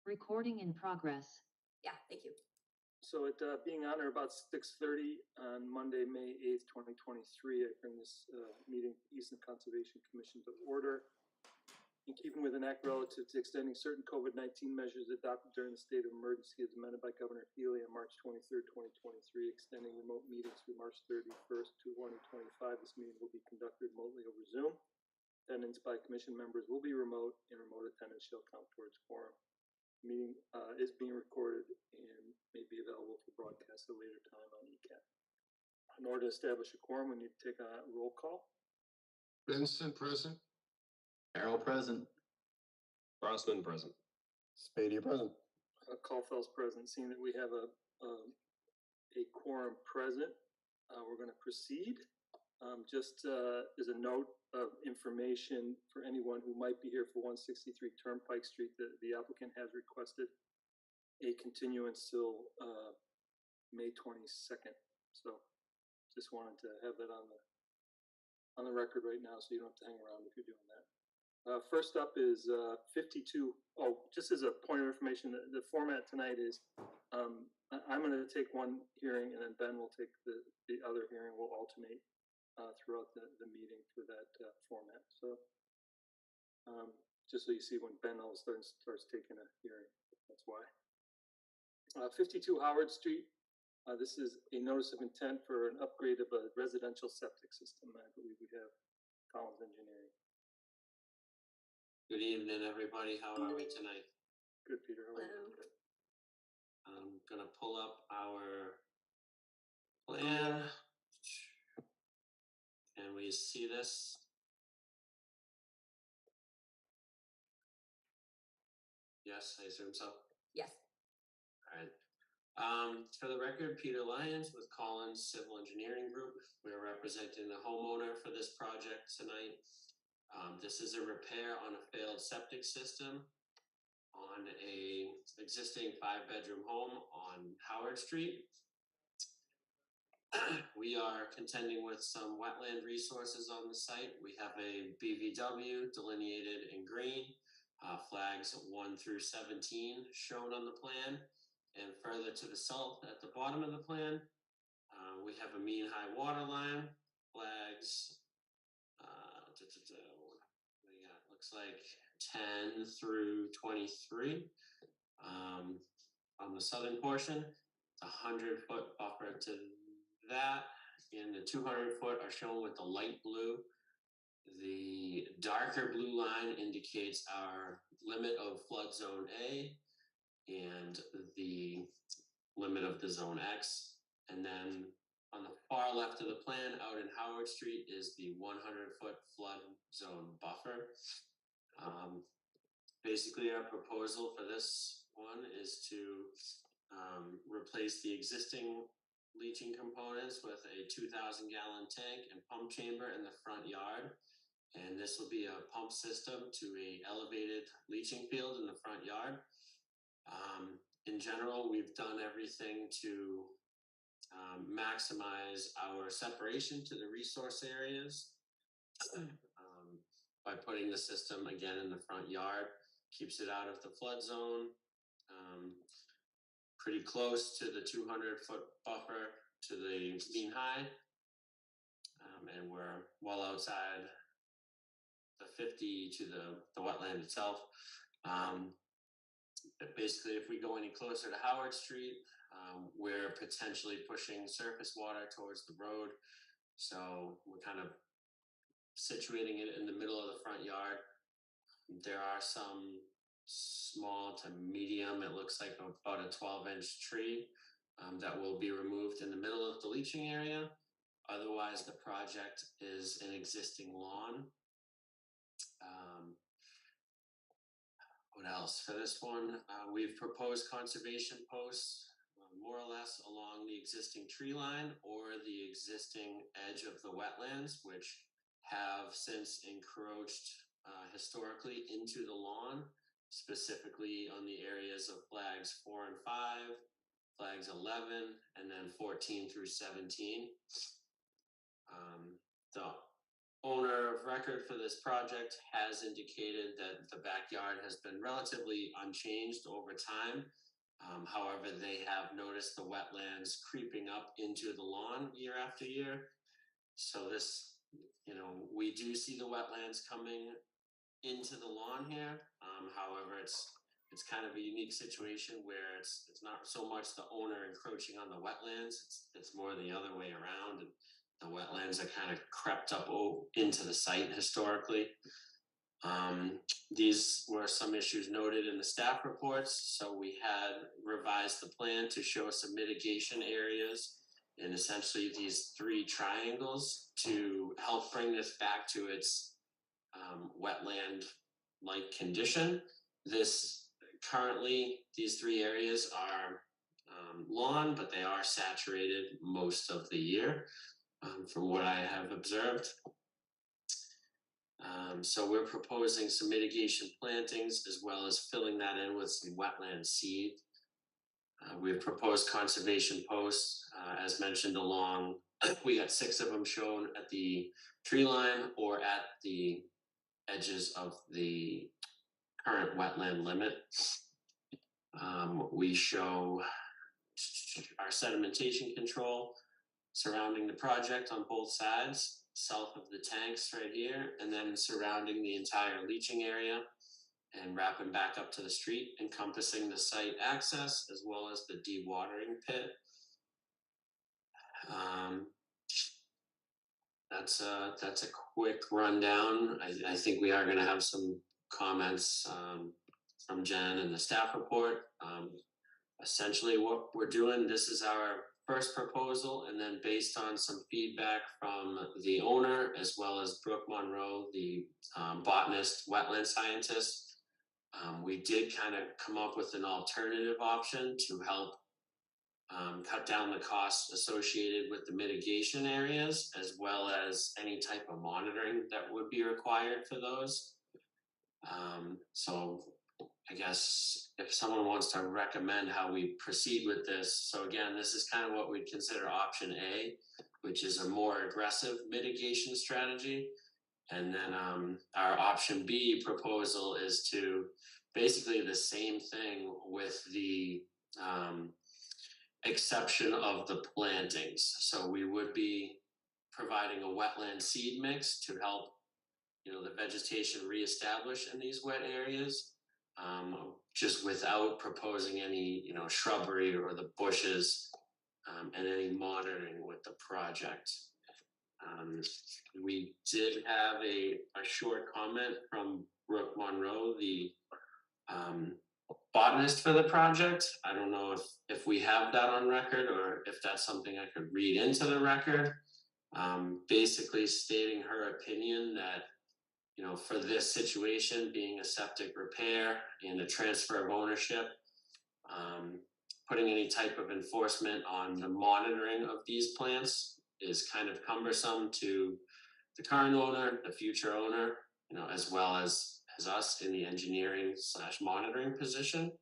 Recording in progress. Yeah, thank you. So it being on or about 6:30 on Monday, May 8th, 2023, I bring this meeting, Easton Conservation Commission, to order. In keeping with an act relative to extending certain COVID-19 measures adopted during the state of emergency as amended by Governor Healy on March 23rd, 2023, extending remote meetings through March 31st, 2025, this meeting will be conducted remotely over Zoom. Attendance by commission members will be remote, and remote attendance shall count towards quorum. The meeting is being recorded and may be available for broadcast at a later time on ECAT. In order to establish a quorum, we need to take a roll call. Benson present. Carroll present. Rossman present. Spady present. Caulfield's present. Seeing that we have a quorum present, we're going to proceed. Just as a note of information for anyone who might be here for 163 Turnpike Street, the applicant has requested a continuance till May 22nd. So just wanted to have that on the record right now, so you don't have to hang around if you're doing that. First up is 52. Oh, just as a point of information, the format tonight is I'm going to take one hearing, and then Ben will take the other hearing. We'll alternate throughout the meeting for that format. So just so you see when Ben all of a sudden starts taking a hearing, that's why. 52 Howard Street. This is a notice of intent for an upgrade of a residential septic system. I believe we have Collins Engineering. Good evening, everybody. How are we tonight? Good, Peter. How are you? Hello. I'm gonna pull up our plan. Can we see this? Yes, I assume so. Yes. All right. For the record, Peter Lyons with Collins Civil Engineering Group. We're representing the homeowner for this project tonight. This is a repair on a failed septic system on a existing 5-bedroom home on Howard Street. We are contending with some wetland resources on the site. We have a BVW delineated in green, flags 1 through 17 shown on the plan. And further to the south at the bottom of the plan, we have a mean high water line, flags, looks like 10 through 23. On the southern portion, a 100-foot buffer to that, and the 200-foot are shown with the light blue. The darker blue line indicates our limit of flood zone A and the limit of the zone X. And then on the far left of the plan out in Howard Street is the 100-foot flood zone buffer. Basically, our proposal for this one is to replace the existing leaching components with a 2,000-gallon tank and pump chamber in the front yard. And this will be a pump system to a elevated leaching field in the front yard. In general, we've done everything to maximize our separation to the resource areas by putting the system again in the front yard. Keeps it out of the flood zone, pretty close to the 200-foot buffer to the mean high, and we're well outside the 50 to the wetland itself. Basically, if we go any closer to Howard Street, we're potentially pushing surface water towards the road. So we're kind of situating it in the middle of the front yard. There are some small to medium, it looks like about a 12-inch tree that will be removed in the middle of the leaching area. Otherwise, the project is an existing lawn. What else? For this one, we've proposed conservation posts more or less along the existing tree line or the existing edge of the wetlands, which have since encroached historically into the lawn, specifically on the areas of flags 4 and 5, flags 11, and then 14 through 17. The owner of record for this project has indicated that the backyard has been relatively unchanged over time. However, they have noticed the wetlands creeping up into the lawn year after year. So this, we do see the wetlands coming into the lawn here. However, it's kind of a unique situation where it's not so much the owner encroaching on the wetlands. It's more the other way around. And the wetlands are kind of crept up into the site historically. These were some issues noted in the staff reports. So we had revised the plan to show some mitigation areas and essentially these 3 triangles to help bring this back to its wetland-like condition. Currently, these 3 areas are lawn, but they are saturated most of the year, from what I have observed. So we're proposing some mitigation plantings as well as filling that in with some wetland seed. We have proposed conservation posts, as mentioned along, we got 6 of them shown at the tree line or at the edges of the current wetland limit. We show our sedimentation control surrounding the project on both sides, south of the tanks right here, and then surrounding the entire leaching area and wrapping back up to the street, encompassing the site access as well as the dewatering pit. That's a quick rundown. I think we are going to have some comments from Jen and the staff report. Essentially what we're doing, this is our first proposal, and then based on some feedback from the owner as well as Brooke Monroe, the botanist, wetland scientist, we did kind of come up with an alternative option to help cut down the costs associated with the mitigation areas, as well as any type of monitoring that would be required for those. So I guess if someone wants to recommend how we proceed with this, so again, this is kind of what we'd consider option A, which is a more aggressive mitigation strategy. And then our option B proposal is to basically the same thing with the exception of the plantings. So we would be providing a wetland seed mix to help, the vegetation reestablish in these wet areas, just without proposing any, shrubbery or the bushes, and any monitoring with the project. We did have a short comment from Brooke Monroe, the botanist for the project. I don't know if we have that on record or if that's something I could read into the record. Basically stating her opinion that, for this situation, being a septic repair and a transfer of ownership, putting any type of enforcement on the monitoring of these plants is kind of cumbersome to the current owner, the future owner, as well as us in the engineering / monitoring position.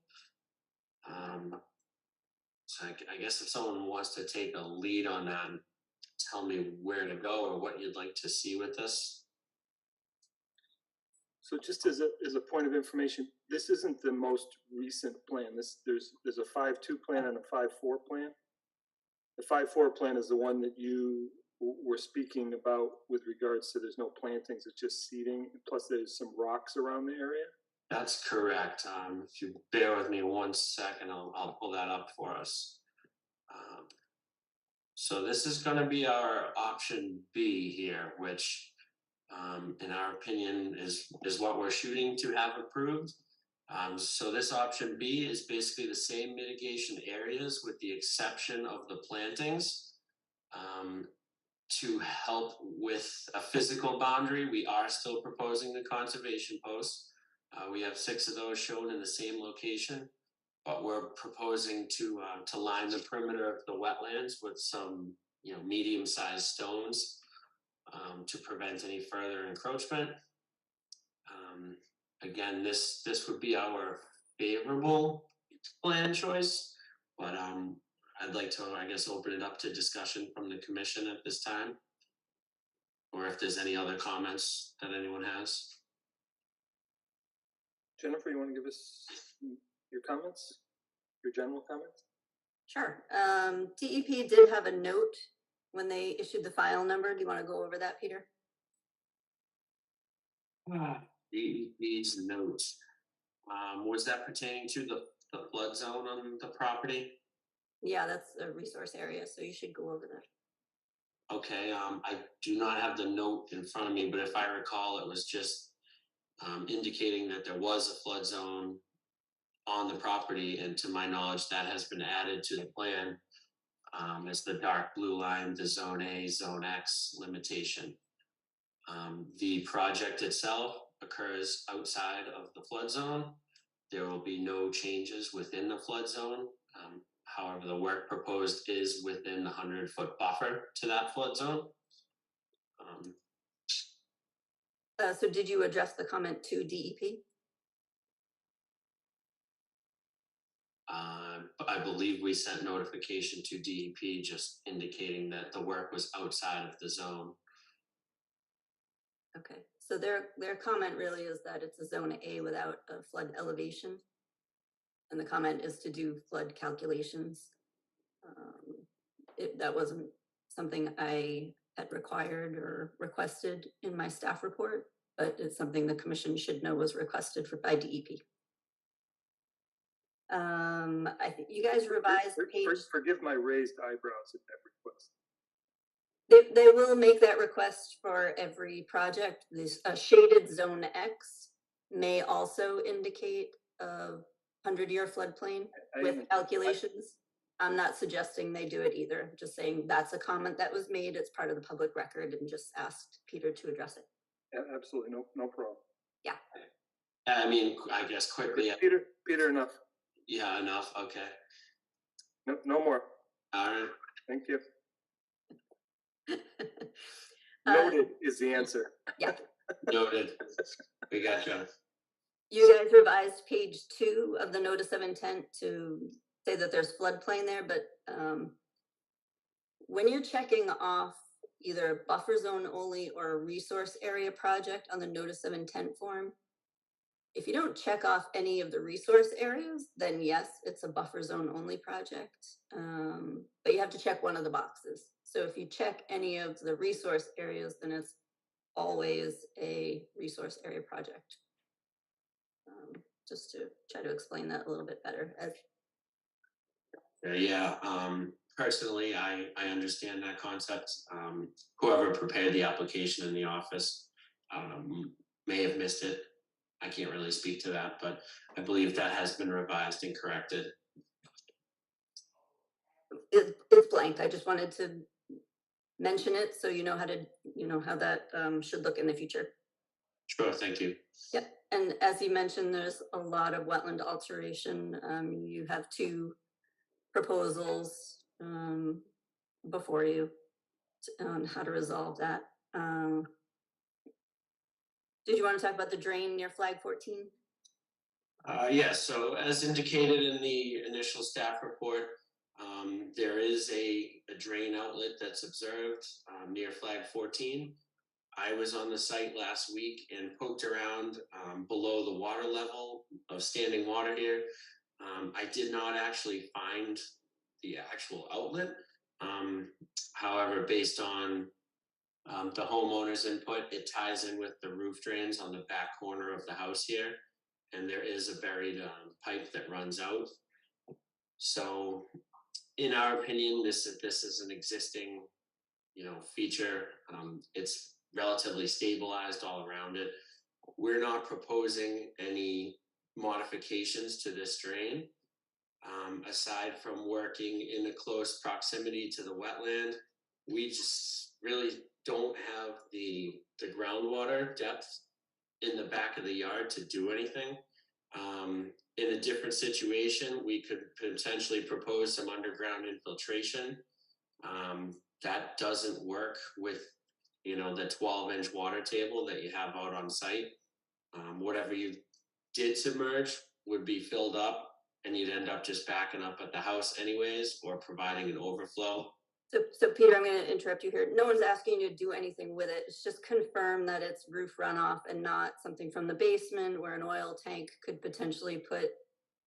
So I guess if someone wants to take a lead on that and tell me where to go or what you'd like to see with this. So just as a point of information, this isn't the most recent plan. There's a 5.2 plan and a 5.4 plan. The 5.4 plan is the one that you were speaking about with regards to there's no plantings, it's just seeding, plus there's some rocks around the area. That's correct. If you bear with me 1 second, I'll pull that up for us. So this is going to be our option B here, which in our opinion is what we're shooting to have approved. So this option B is basically the same mitigation areas with the exception of the plantings. To help with a physical boundary, we are still proposing the conservation posts. We have 6 of those shown in the same location, but we're proposing to line the perimeter of the wetlands with some, medium-sized stones to prevent any further encroachment. Again, this would be our favorable plan choice, but I'd like to, I guess, open it up to discussion from the commission at this time. or if there's any other comments that anyone has. Jennifer, you want to give us your comments, your general comments? Sure. DEP did have a note when they issued the file number. Do you want to go over that, Peter? DEP's notes. Was that pertaining to the flood zone on the property? Yeah, that's a resource area, so you should go over that. Okay, I do not have the note in front of me, but if I recall, it was just indicating that there was a flood zone on the property, and to my knowledge, that has been added to the plan as the dark blue line, the Zone A, Zone X limitation. The project itself occurs outside of the flood zone. There will be no changes within the flood zone. However, the work proposed is within the 100-foot buffer to that flood zone. So did you address the comment to DEP? I believe we sent notification to DEP just indicating that the work was outside of the zone. Okay, so their comment really is that it's a Zone A without a flood elevation. And the comment is to do flood calculations. That wasn't something I had required or requested in my staff report, but it's something the commission should know was requested by DEP. I think you guys revised page. Forgive my raised eyebrows at that request. They will make that request for every project. This shaded Zone X may also indicate a 100-year floodplain with calculations. I'm not suggesting they do it either. I'm just saying that's a comment that was made. It's part of the public record, and just asked Peter to address it. Yeah, absolutely, no problem. Yeah. I mean, I guess quickly. Peter, enough. Yeah, enough. Okay. No more. All right. Thank you. Noted is the answer. Yeah. Noted. We got you. You guys revised page 2 of the notice of intent to say that there's floodplain there, but when you're checking off either a buffer zone only or a resource area project on the notice of intent form, if you don't check off any of the resource areas, then yes, it's a buffer zone only project, but you have to check one of the boxes. So if you check any of the resource areas, then it's always a resource area project. Just to try to explain that a little bit better. Yeah, personally, I understand that concept. Whoever prepared the application in the office may have missed it. I can't really speak to that, but I believe that has been revised and corrected. It's blank. I just wanted to mention it so you know how to, how that should look in the future. Sure, thank you. Yep, and as you mentioned, there's a lot of wetland alteration. You have 2 proposals before you on how to resolve that. Did you want to talk about the drain near flag 14? Yes, so as indicated in the initial staff report, there is a drain outlet that's observed near flag 14. I was on the site last week and poked around below the water level of standing water here. I did not actually find the actual outlet. However, based on the homeowner's input, it ties in with the roof drains on the back corner of the house here. And there is a buried pipe that runs out. So in our opinion, this is an existing, feature. It's relatively stabilized all around it. We're not proposing any modifications to this drain. Aside from working in a close proximity to the wetland, we just really don't have the groundwater depth in the back of the yard to do anything. In a different situation, we could potentially propose some underground infiltration. That doesn't work with, the 12-inch water table that you have out on site. Whatever you did submerge would be filled up, and you'd end up just backing up at the house anyways, or providing an overflow. So Peter, I'm going to interrupt you here. No one's asking you to do anything with it. It's just confirm that it's roof runoff and not something from the basement where an oil tank could potentially put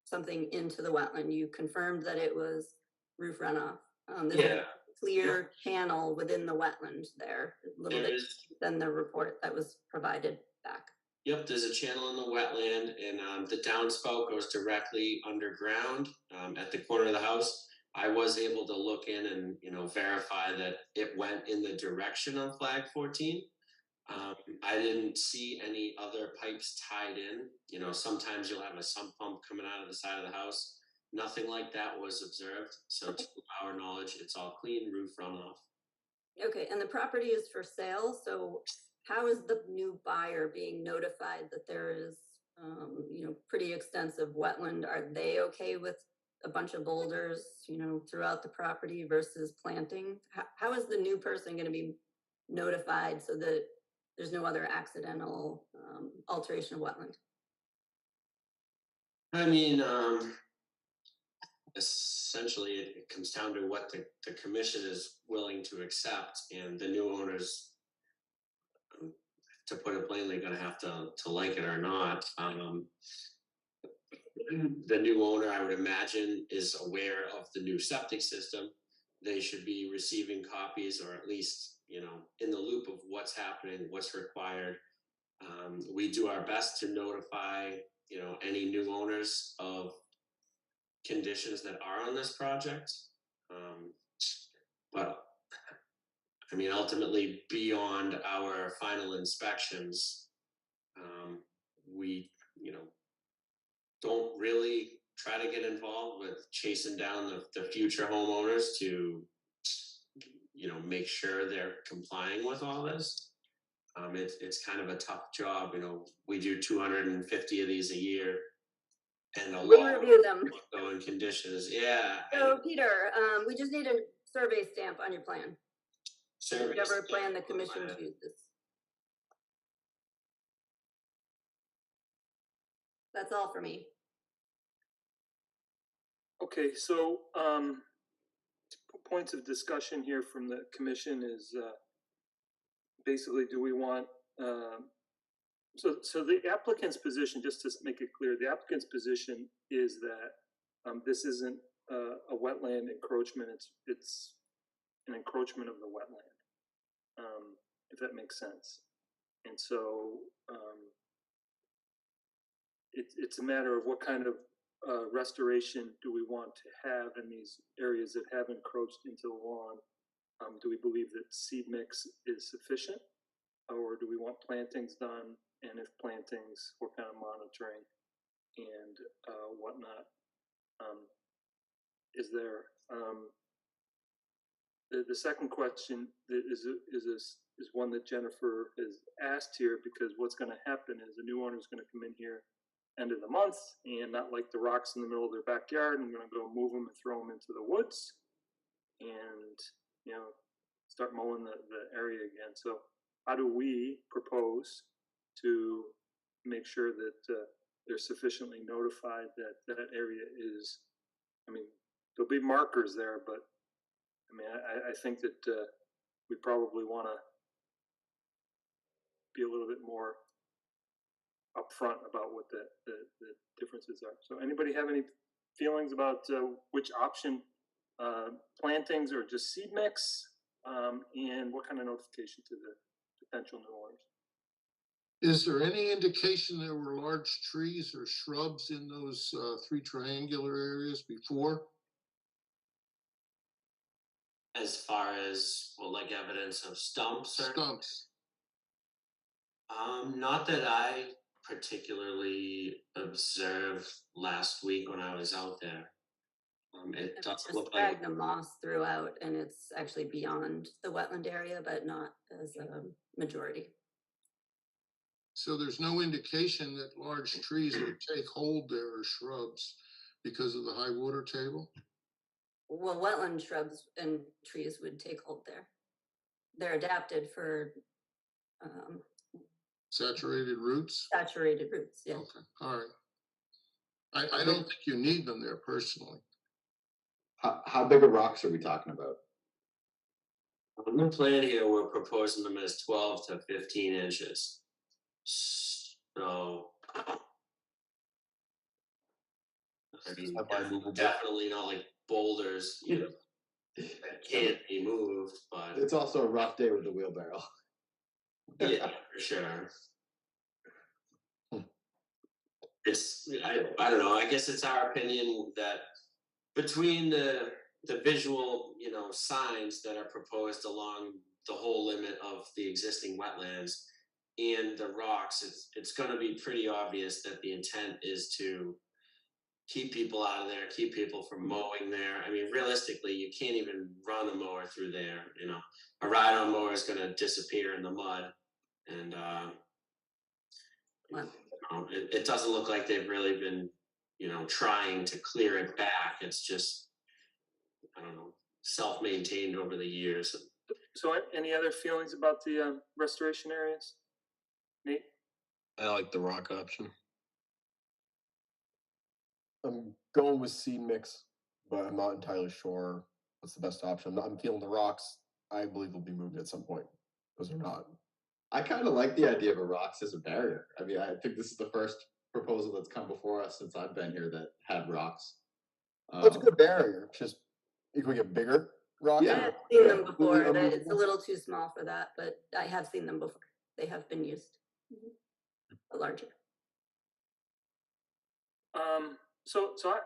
something into the wetland. You confirmed that it was roof runoff. There's Yeah. a clear channel within the wetland there, a little There bit is. than the report that was provided back. Yep, there's a channel in the wetland, and the downspout goes directly underground at the corner of the house. I was able to look in and verify that it went in the direction of flag 14. I didn't see any other pipes tied in. Sometimes you'll have a sump pump coming out of the side of the house. Nothing like that was observed. So, to our knowledge, it's all clean roof runoff. Okay, and the property is for sale, so how is the new buyer being notified that there is, pretty extensive wetland? Are they okay with a bunch of boulders, throughout the property versus planting? How is the new person going to be notified so that there's no other accidental alteration of wetland? I mean, essentially, it comes down to what the commission is willing to accept, and the new owners, to put it plainly, going to have to like it or not. The new owner, I would imagine, is aware of the new septic system. They should be receiving copies, or at least in the loop of what's happening, what's required. We do our best to notify any new owners of conditions that are on this project. But I mean, ultimately, beyond our final inspections, we don't really try to get involved with chasing down the future homeowners to make sure they're complying with all this. It's kind of a tough job. We do 250 of these a year, and a We lot review them. going conditions. Yeah. So Peter, we just need a survey stamp on your plan. Whichever plan the commission chooses. That's all for me. Okay, so points of discussion here from the commission is basically, do we want so the applicant's position, just to make it clear, the applicant's position is that this isn't a wetland encroachment. It's an encroachment of the wetland, if that makes sense. And so it's a matter of what kind of restoration do we want to have in these areas that have encroached into the lawn? Do we believe that seed mix is sufficient, or do we want plantings done? And if plantings, what kind of monitoring and whatnot is there? The second question is one that Jennifer has asked here, because what's going to happen is the new owner is going to come in here end of the month and not like the rocks in the middle of their backyard, and we're going to go move them and throw them into the woods and start mowing the area again. So how do we propose to make sure that they're sufficiently notified that that area is, there'll be markers there, but I think that we probably want to be a little bit more upfront about what the differences are. So anybody have any feelings about which option, plantings or just seed mix, and what kind of notification to the potential new owners? Is there any indication there were large trees or shrubs in those three triangular areas before? As far as like evidence of stumps or Stumps. Not that I particularly observed last week when I was out there. It It's does just look like sphagnum moss throughout, and it's actually beyond the wetland area, but not as a majority. So there's no indication that large trees would take hold there or shrubs because of the high water table? Well, wetland shrubs and trees would take hold there. They're adapted for Saturated roots? saturated roots. Yeah. Okay, all right. I don't think you need them there personally. How big of rocks are we talking about? On the plan here, we're proposing them as 12 to 15 inches. So, I mean, definitely not like boulders, you know, that can't be moved, but It's also a rough day with the wheelbarrow. yeah, for sure. I don't know. I guess it's our opinion that between the visual, you know, signs that are proposed along the whole limit of the existing wetlands and the rocks, it's going to be pretty obvious that the intent is to keep people out of there, keep people from mowing there. I mean, realistically, you can't even run a mower through there. You know, a ride-on mower is going to disappear in the mud, and Well, it doesn't look like they've really been, you know, trying to clear it back. It's just, I don't know, self-maintained over the years. So any other feelings about the restoration areas? Nate? I like the rock option. I'm going with seed mix, but I'm not entirely sure what's the best option. I'm feeling the rocks. I believe will be moved at some point. Those are not. I kind of like the idea of a rocks as a barrier. I mean, I think this is the first proposal that's come before us since I've been here that had rocks. It's a good barrier. Just if we get bigger rocks. I Yeah. have seen them before. Completely It's a little too small for that, but I have seen them before. They have been used. A larger.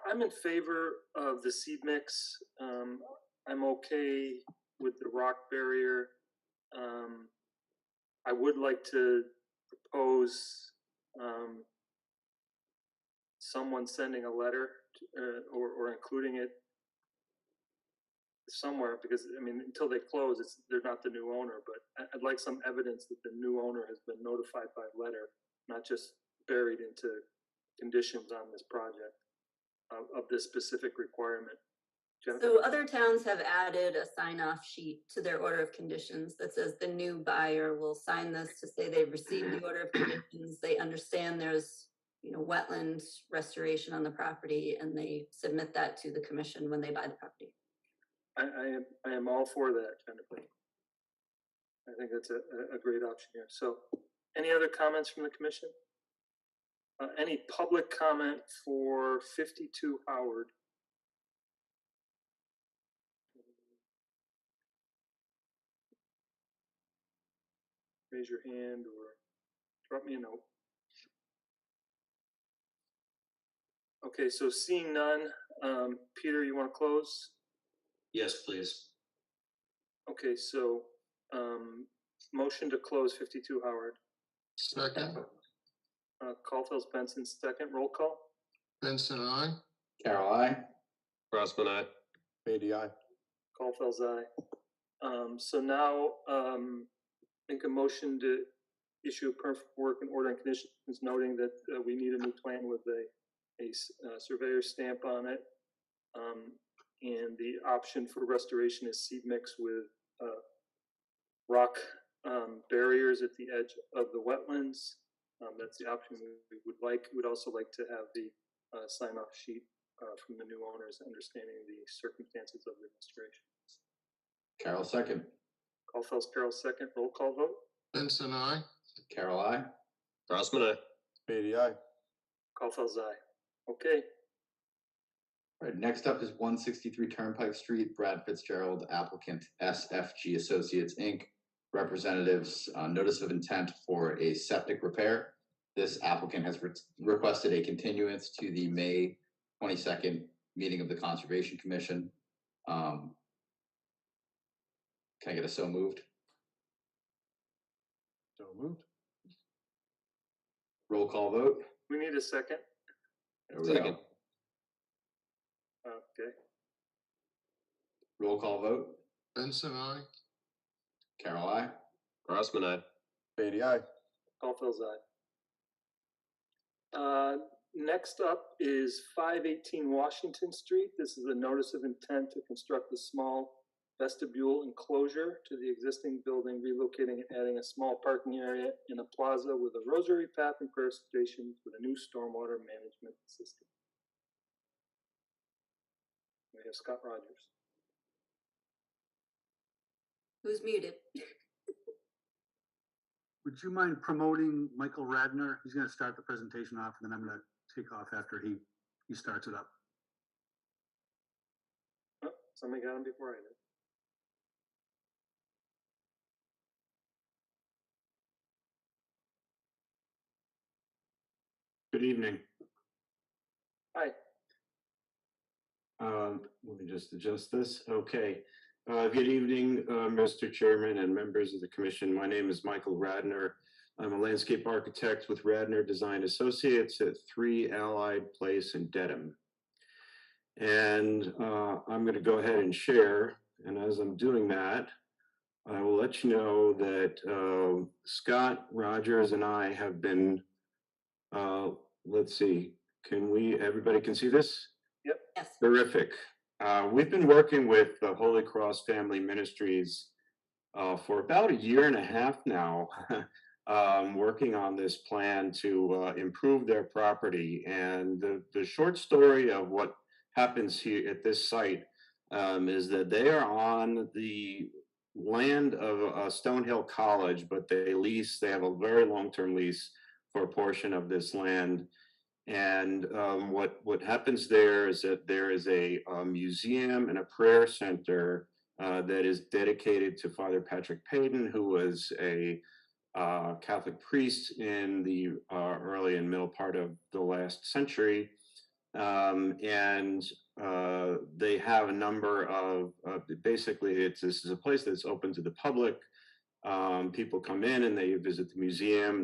I'm in favor of the seed mix. I'm okay with the rock barrier. I would like to propose someone sending a letter or including it somewhere, because I mean, until they close, they're not the new owner. But I'd like some evidence that the new owner has been notified by letter, not just buried into conditions on this project of this specific requirement. Jennifer? So other towns have added a sign-off sheet to their order of conditions that says the new buyer will sign this to say they've received the order of conditions. They understand there's, you know, wetland restoration on the property, and they submit that to the commission when they buy the property. I am all for that, Jennifer. I think that's a great option here. So, any other comments from the commission? Any public comment for 52 Howard? Raise your hand or drop me a note. Okay, so seeing none, Peter, you want to close? Yes, please. Okay, so motion to close 52 Howard. Second, Caulfield's Benson, second. Roll call. Benson, I. Carol, I. Crossman, I. Beatty, aye. Caulfield's aye. So now make a motion to issue a permit for work and order and conditions, noting that we need a new plan with a surveyor stamp on it. And the option for restoration is seed mix with rock barriers at the edge of the wetlands. That's the option we would like. We'd also like to have the sign-off sheet from the new owners, understanding the circumstances of the restoration. Carol, second. Caulfield's Carol, second. Roll call vote. Benson, I. Carol, I. Crossman, I. Beatty, aye. Caulfield's aye. Okay. All right, next up is 163 Turnpike Street, Brad Fitzgerald, applicant SFG Associates, Inc. Representatives, notice of intent for a septic repair. This applicant has requested a continuance to the May 22nd meeting of the Conservation Commission. Can I get a so moved? So moved. Roll call vote. We need a second. There we Second. go. Okay. Roll call vote. Benson, I. Carol, I. Crossman, I. Beatty, aye. Caulfield's aye. Next up is 518 Washington Street. This is a notice of intent to construct a small vestibule enclosure to the existing building, relocating and adding a small parking area in a plaza with a rosary path and prayer stations with a new stormwater management system. We have Scott Rogers. Who's muted? Would you mind promoting Michael Radner? He's going to start the presentation off, and then I'm going to take off after he starts it up. Oh, somebody got him before I did. Good evening. Hi. Let me just adjust this. Okay. Good evening, Mr. Chairman and members of the commission. My name is Michael Radner. I'm a landscape architect with Radner Design Associates at 3 Allied Place in Dedham. And I'm going to go ahead and share. And as I'm doing that, I will let you know that Scott Rogers and I have been, let's see, everybody can see this? Yes. Terrific. We've been working with the Holy Cross Family Ministries for about 1.5 years now, working on this plan to improve their property. And the short story of what happens here at this site is that they are on the land of Stonehill College, but they have a very long-term lease for a portion of this land. And what happens there is that there is a museum and a prayer center that is dedicated to Father Patrick Payton, who was a Catholic priest in the early and middle part of the last century. And they have a number of, basically, this is a place that's open to the public. People come in and they visit the museum.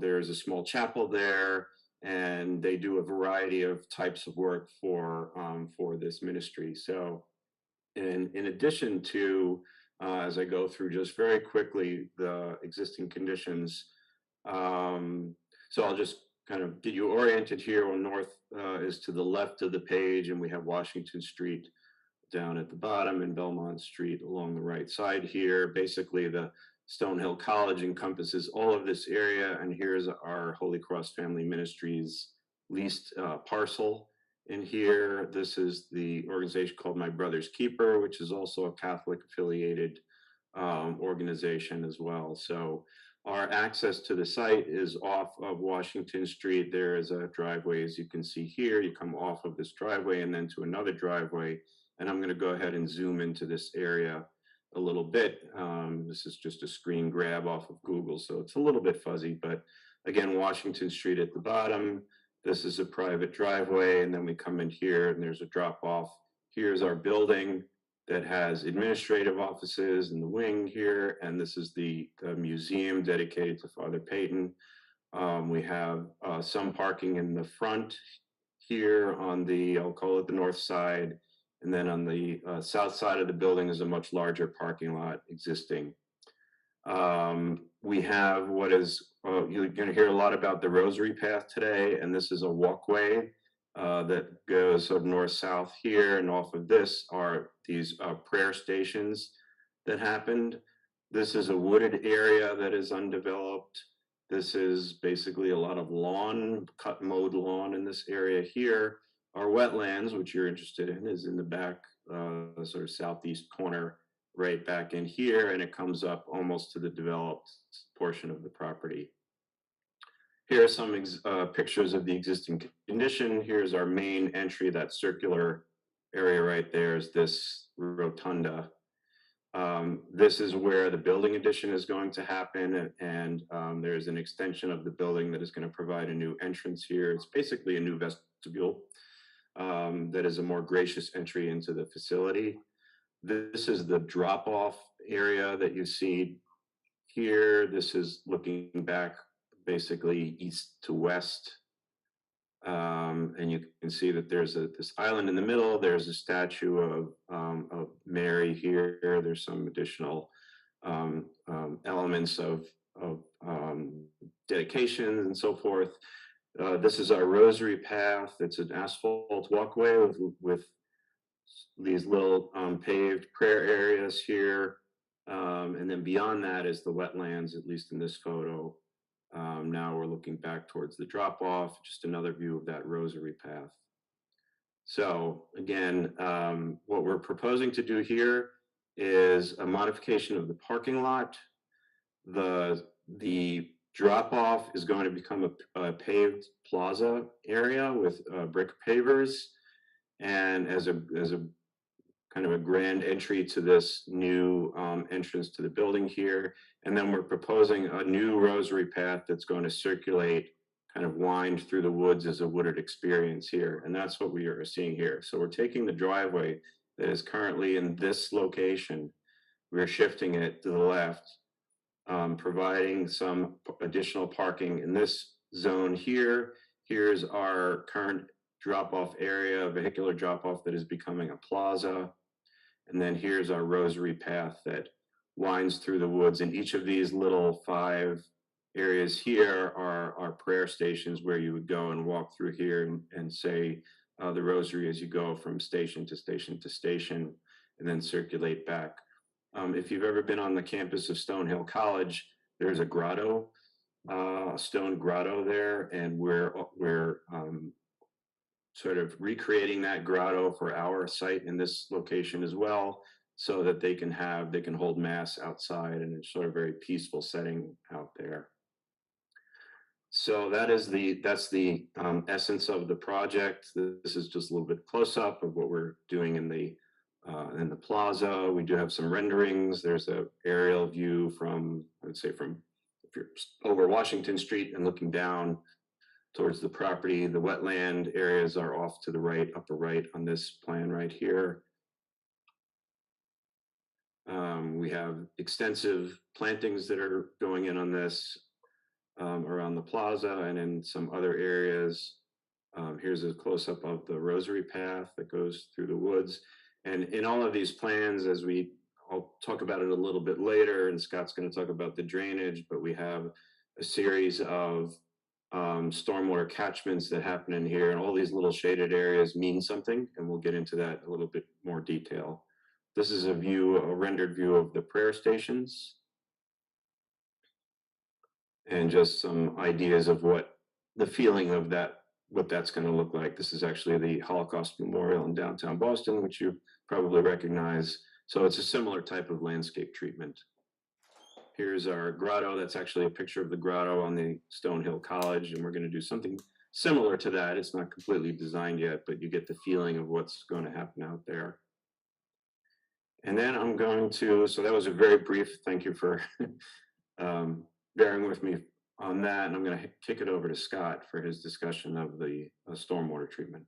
There's a small chapel there, and they do a variety of types of work for this ministry. So, in addition to, as I go through just very quickly the existing conditions, so I'll just kind of get you oriented here. On north is to the left of the page, and we have Washington Street down at the bottom and Belmont Street along the right side here. Basically, the Stonehill College encompasses all of this area, and here's our Holy Cross Family Ministries leased parcel. In here, this is the organization called My Brother's Keeper, which is also a Catholic affiliated organization as well. So our access to the site is off of Washington Street. There is a driveway, as you can see here. You come off of this driveway and then to another driveway. And I'm going to go ahead and zoom into this area a little bit. This is just a screen grab off of Google, so it's a little bit fuzzy. But again, Washington Street at the bottom. This is a private driveway, and then we come in here and there's a drop off. Here's our building that has administrative offices in the wing here, and this is the museum dedicated to Father Payton. We have some parking in the front here on the, I'll call it the north side, and then on the south side of the building is a much larger parking lot existing. We have what is, you're going to hear a lot about the Rosary Path today, and this is a walkway that goes sort of north-south here, and off of this are these prayer stations that happened. This is a wooded area that is undeveloped. This is basically a lot of lawn, mowed lawn in this area here. Our wetlands, which you're interested in, is in the back sort of southeast corner, right back in here, and it comes up almost to the developed portion of the property. Here are some pictures of the existing condition. Here's our main entry. That circular area right there is this rotunda. This is where the building addition is going to happen, and there's an extension of the building that is going to provide a new entrance here. It's basically a new vestibule that is a more gracious entry into the facility. This is the drop-off area that you see here. This is looking back basically east to west. And you can see that there's this island in the middle. There's a statue of Mary here. There's some additional elements of dedication and so forth. This is our Rosary Path. It's an asphalt walkway with these little paved prayer areas here. And then beyond that is the wetlands, at least in this photo. Now we're looking back towards the drop off, just another view of that Rosary Path. So again, what we're proposing to do here is a modification of the parking lot. The drop off is going to become a paved plaza area with brick pavers, and as a kind of a grand entry to this new entrance to the building here. And then we're proposing a new rosary path that's going to circulate, kind of wind through the woods as a wooded experience here. And that's what we are seeing here. So we're taking the driveway that is currently in this location, we're shifting it to the left, providing some additional parking in this zone here. Here's our current drop-off area, vehicular drop-off that is becoming a plaza. And then here's our rosary path that winds through the woods. And each of these little 5 areas here are our prayer stations where you would go and walk through here and say the rosary as you go from station to station to station, and then circulate back. If you've ever been on the campus of Stonehill College, there's a grotto, a stone grotto there, and we're sort of recreating that grotto for our site in this location as well, so that they can hold mass outside, and it's sort of very peaceful setting out there. So that's the essence of the project. This is just a little bit close up of what we're doing in the plaza. We do have some renderings. There's a aerial view from, I would say, from if you're over Washington Street and looking down towards the property. The wetland areas are off to the right, upper right on this plan right here. We have extensive plantings that are going in on this around the plaza and in some other areas. Here's a close-up of the rosary path that goes through the woods. And in all of these plans, I'll talk about it a little bit later, and Scott's going to talk about the drainage, but we have a series of stormwater catchments that happen in here, and all these little shaded areas mean something, and we'll get into that in a little bit more detail. This is a rendered view of the prayer stations, and just some ideas of what the feeling of that, what that's going to look like. This is actually the Holocaust Memorial in downtown Boston, which you probably recognize. So it's a similar type of landscape treatment. Here's our grotto. That's actually a picture of the grotto on the Stonehill College, and we're going to do something similar to that. It's not completely designed yet, but you get the feeling of what's going to happen out there. And then I'm going to, so that was a very brief, thank you for bearing with me on that. And I'm going to kick it over to Scott for his discussion of the stormwater treatment.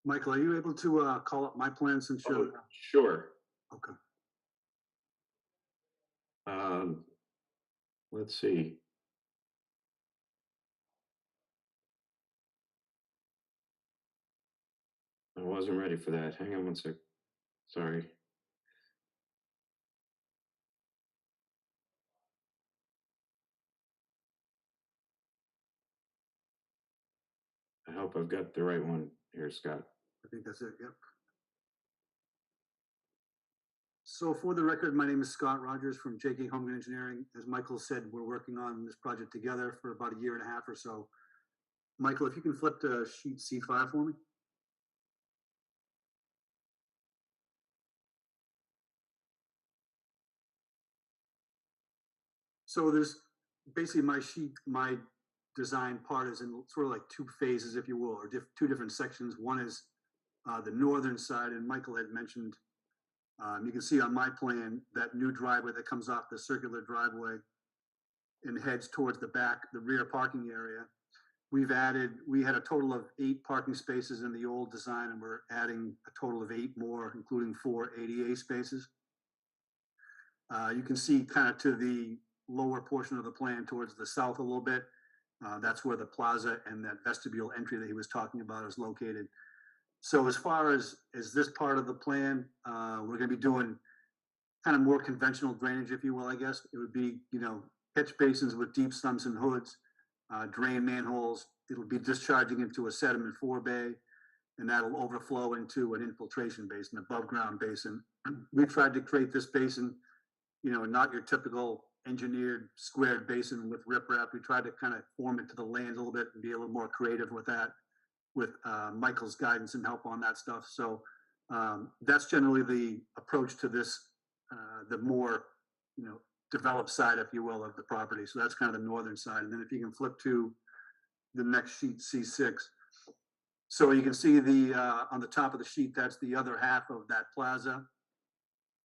Michael, are you able to call up my plan since you're? Sure. Okay. Let's see. I wasn't ready for that. Hang on one sec. Sorry. I hope I've got the right one here, Scott. I think that's it, yep. So for the record, my name is Scott Rogers from JK Homeland Engineering. As Michael said, we're working on this project together for about 1.5 years or so. Michael, if you can flip to sheet C5 for me. So there's basically my design part is in sort of like 2 phases, if you will, or 2 different sections. One is the northern side, and Michael had mentioned, you can see on my plan that new driveway that comes off the circular driveway and heads towards the back, the rear parking area. We had a total of 8 parking spaces in the old design, and we're adding a total of 8 more, including 4 ADA spaces. You can see kind of to the lower portion of the plan towards the south a little bit. That's where the plaza and that vestibule entry that he was talking about is located. So as far as this part of the plan, we're going to be doing kind of more conventional drainage, if you will, I guess. It would be, catch basins with deep sumps and hoods, drain manholes. It'll be discharging into a sediment forebay, and that'll overflow into an infiltration basin, above ground basin. We tried to create this basin, not your typical engineered squared basin with riprap. We tried to kind of form it to the land a little bit and be a little more creative with that, with Michael's guidance and help on that stuff. So That's generally the approach to this, the more, developed side, if you will, of the property. So that's kind of the northern side. And then if you can flip to the next sheet, C6. So you can see on the top of the sheet, that's the other half of that plaza.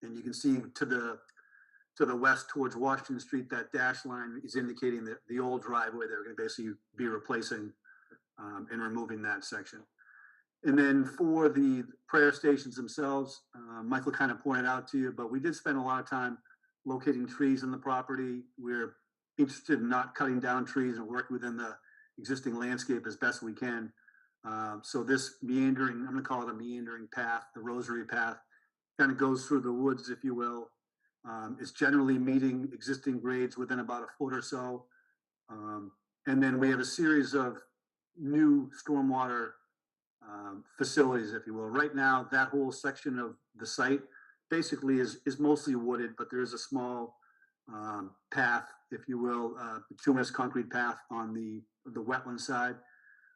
And you can see to the west towards Washington Street, that dash line is indicating that the old driveway they're going to basically be replacing and removing that section. And then for the prayer stations themselves, Michael kind of pointed out to you, but we did spend a lot of time locating trees in the property. We're interested in not cutting down trees and working within the existing landscape as best we can. So this meandering, I'm going to call it a meandering path, the rosary path, kind of goes through the woods, if you will. It's generally meeting existing grades within about a foot or so. And then we have a series of new stormwater facilities, if you will. Right now, that whole section of the site basically is mostly wooded, but there is a small path, if you will, bituminous concrete path on the wetland side.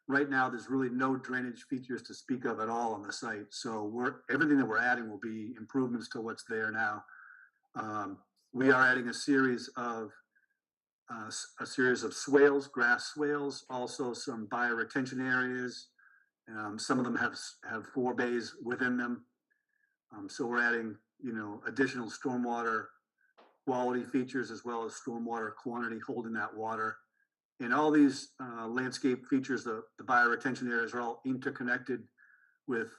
Right now, there's really no drainage features to speak of at all on the site. So everything that we're adding will be improvements to what's there now. We are adding a series of swales, grass swales, also some bioretention areas. Some of them have 4 bays within them. So we're adding, additional stormwater quality features as well as stormwater quantity holding that water. And all these landscape features, the bioretention areas are all interconnected with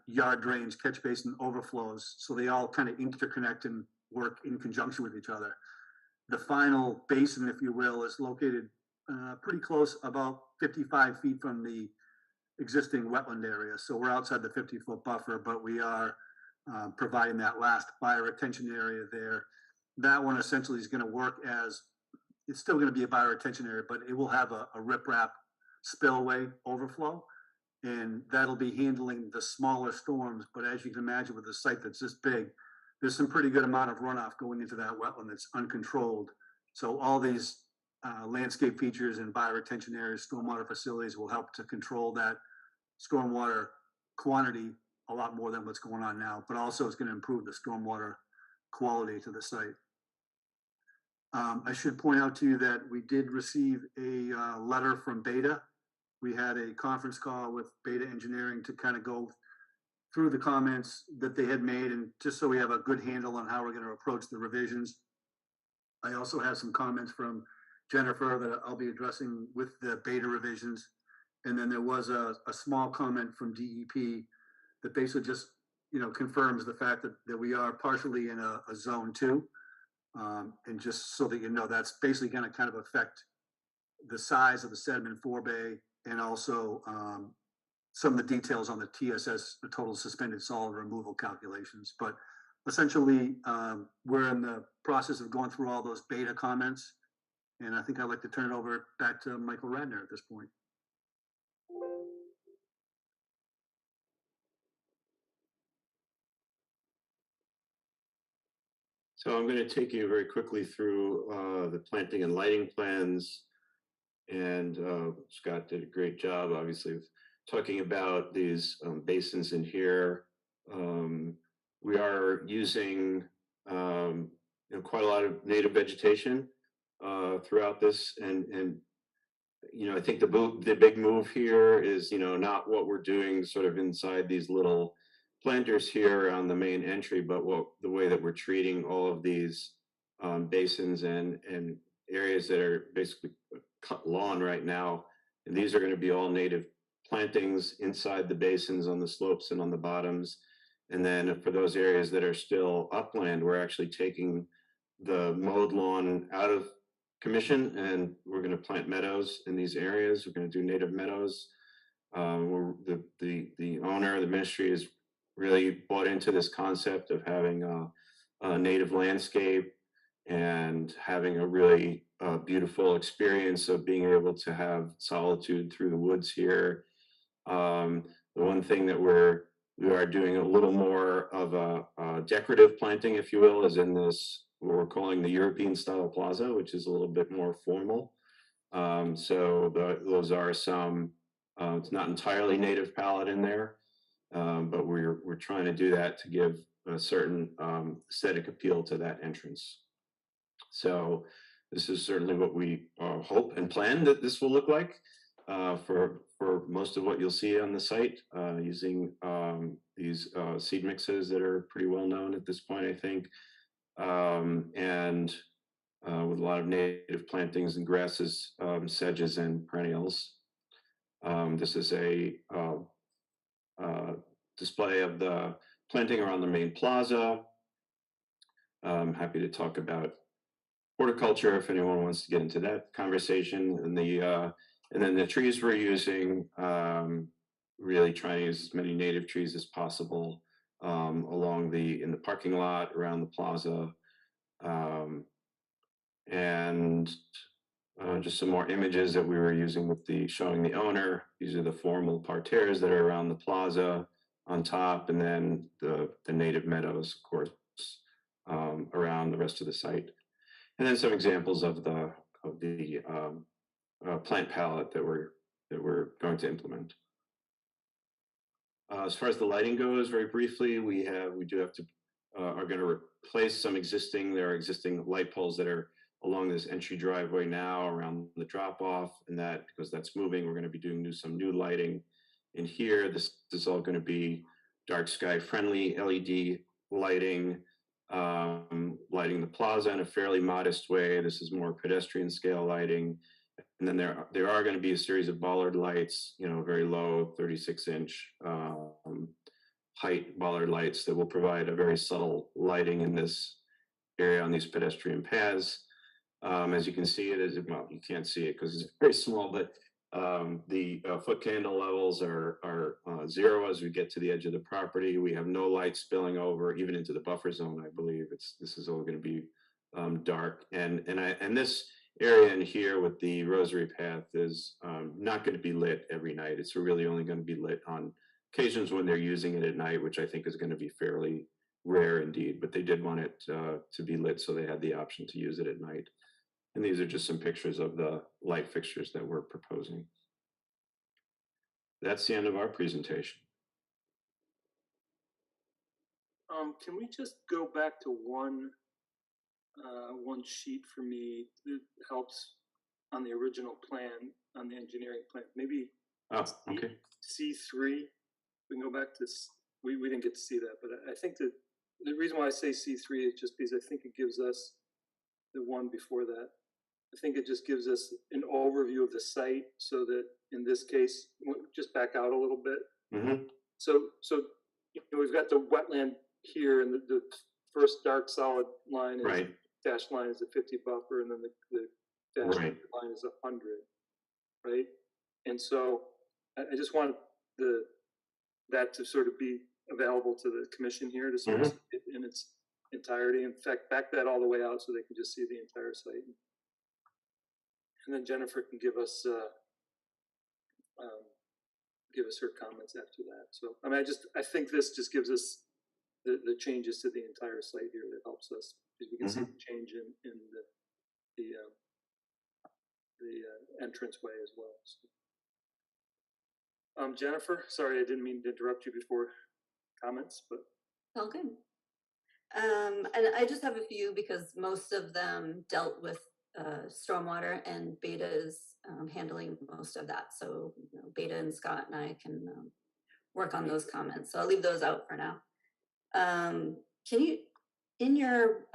yard drains, catch basin overflows. So they all kind of interconnect and work in conjunction with each other. The final basin, if you will, is located pretty close, about 55 feet from the existing wetland area. So we're outside the 50-foot buffer, but we are providing that last bioretention area there. That one essentially is going to work as, it's still going to be a bioretention area, but it will have a riprap spillway overflow. And that'll be handling the smaller storms. But as you can imagine, with a site that's this big, there's some pretty good amount of runoff going into that wetland that's uncontrolled. So all these landscape features and bioretention areas, stormwater facilities will help to control that stormwater quantity a lot more than what's going on now, but also it's going to improve the stormwater quality to the site. I should point out to you that we did receive a letter from Beta. We had a conference call with Beta Engineering to kind of go through the comments that they had made, and just so we have a good handle on how we're going to approach the revisions. I also have some comments from Jennifer that I'll be addressing with the Beta revisions. And then there was a small comment from DEP that basically just, confirms the fact that we are partially in a zone 2. And just so that you know, that's basically going to kind of affect the size of the sediment forebay and also some of the details on the TSS, the total suspended solid removal calculations. But essentially, we're in the process of going through all those Beta comments. And I think I'd like to turn it over back to Michael Radner at this point. So I'm going to take you very quickly through the planting and lighting plans. And Scott did a great job, obviously, of talking about these basins in here. We are using quite a lot of native vegetation throughout this, and I think the big move here is not what we're doing sort of inside these little planters here on the main entry, but the way that we're treating all of these basins and areas that are basically cut lawn right now. And these are going to be all native plantings inside the basins on the slopes and on the bottoms. And then for those areas that are still upland, we're actually taking the mowed lawn out of commission, and we're going to plant meadows in these areas. We're going to do native meadows. The owner, the ministry, has really bought into this concept of having a native landscape and having a really beautiful experience of being able to have solitude through the woods here. The one thing that we are doing a little more of a decorative planting, if you will, is in this, what we're calling the European style plaza, which is a little bit more formal. So those are some, it's not entirely native palette in there. But we're trying to do that to give a certain aesthetic appeal to that entrance. So this is certainly what we hope and plan that this will look like for most of what you'll see on the site, using these seed mixes that are pretty well known at this point, I think, and with a lot of native plantings and grasses, sedges, and perennials. This is a display of the planting around the main plaza. I'm happy to talk about horticulture if anyone wants to get into that conversation. And then the trees we're using, really trying to use as many native trees as possible along in the parking lot around the plaza. And just some more images that we were using with showing the owner. These are the formal parterres that are around the plaza on top, and then the native meadows, of course, around the rest of the site. And then some examples of the plant palette that we're going to implement. As far as the lighting goes, very briefly, we do have to are going to replace there are existing light poles that are along this entry driveway now around the drop off, and that because that's moving, we're going to be doing some new lighting in here. This is all going to be dark sky friendly LED lighting, lighting the plaza in a fairly modest way. This is more pedestrian scale lighting. And then there are going to be a series of bollard lights, very low 36-inch height bollard lights that will provide a very subtle lighting in this area on these pedestrian paths. As you can see, you can't see it because it's very small, but the foot candle levels are 0 as we get to the edge of the property. We have no light spilling over even into the buffer zone. I believe this is all going to be dark, and this area in here with the rosary path is not going to be lit every night. It's really only going to be lit on occasions when they're using it at night, which I think is going to be fairly rare indeed. But they did want it to be lit, so they had the option to use it at night. And these are just some pictures of the light fixtures that we're proposing. That's the end of our presentation. Can we just go back to one sheet for me that helps on the original plan, on the engineering plan? Maybe okay. C3. We can go back to, we didn't get to see that, but I think that the reason why I say C3 is just because I think it gives us the one before that. I think it just gives us an overview of the site so that in this case, just back out a little bit. Mm-hmm. So we've got the wetland here, and the first dark solid line is right. Dashed line is a 50 buffer, and then the dashed right. line is 100, right? And so I just want that to sort of be available to the commission here to sort of see it in its entirety. In fact, back that all the way out so they can just see the entire site. And then Jennifer can give us her comments after that. So I mean, I think this just gives us the changes to the entire site here that helps us, because we can see the change in the entranceway as well. So. Jennifer, sorry, I didn't mean to interrupt you before comments, but all good. And I just have a few because most of them dealt with stormwater, and Beta is handling most of that. So Beta and Scott and I can work on those comments. So I'll leave those out for now. Can you, in your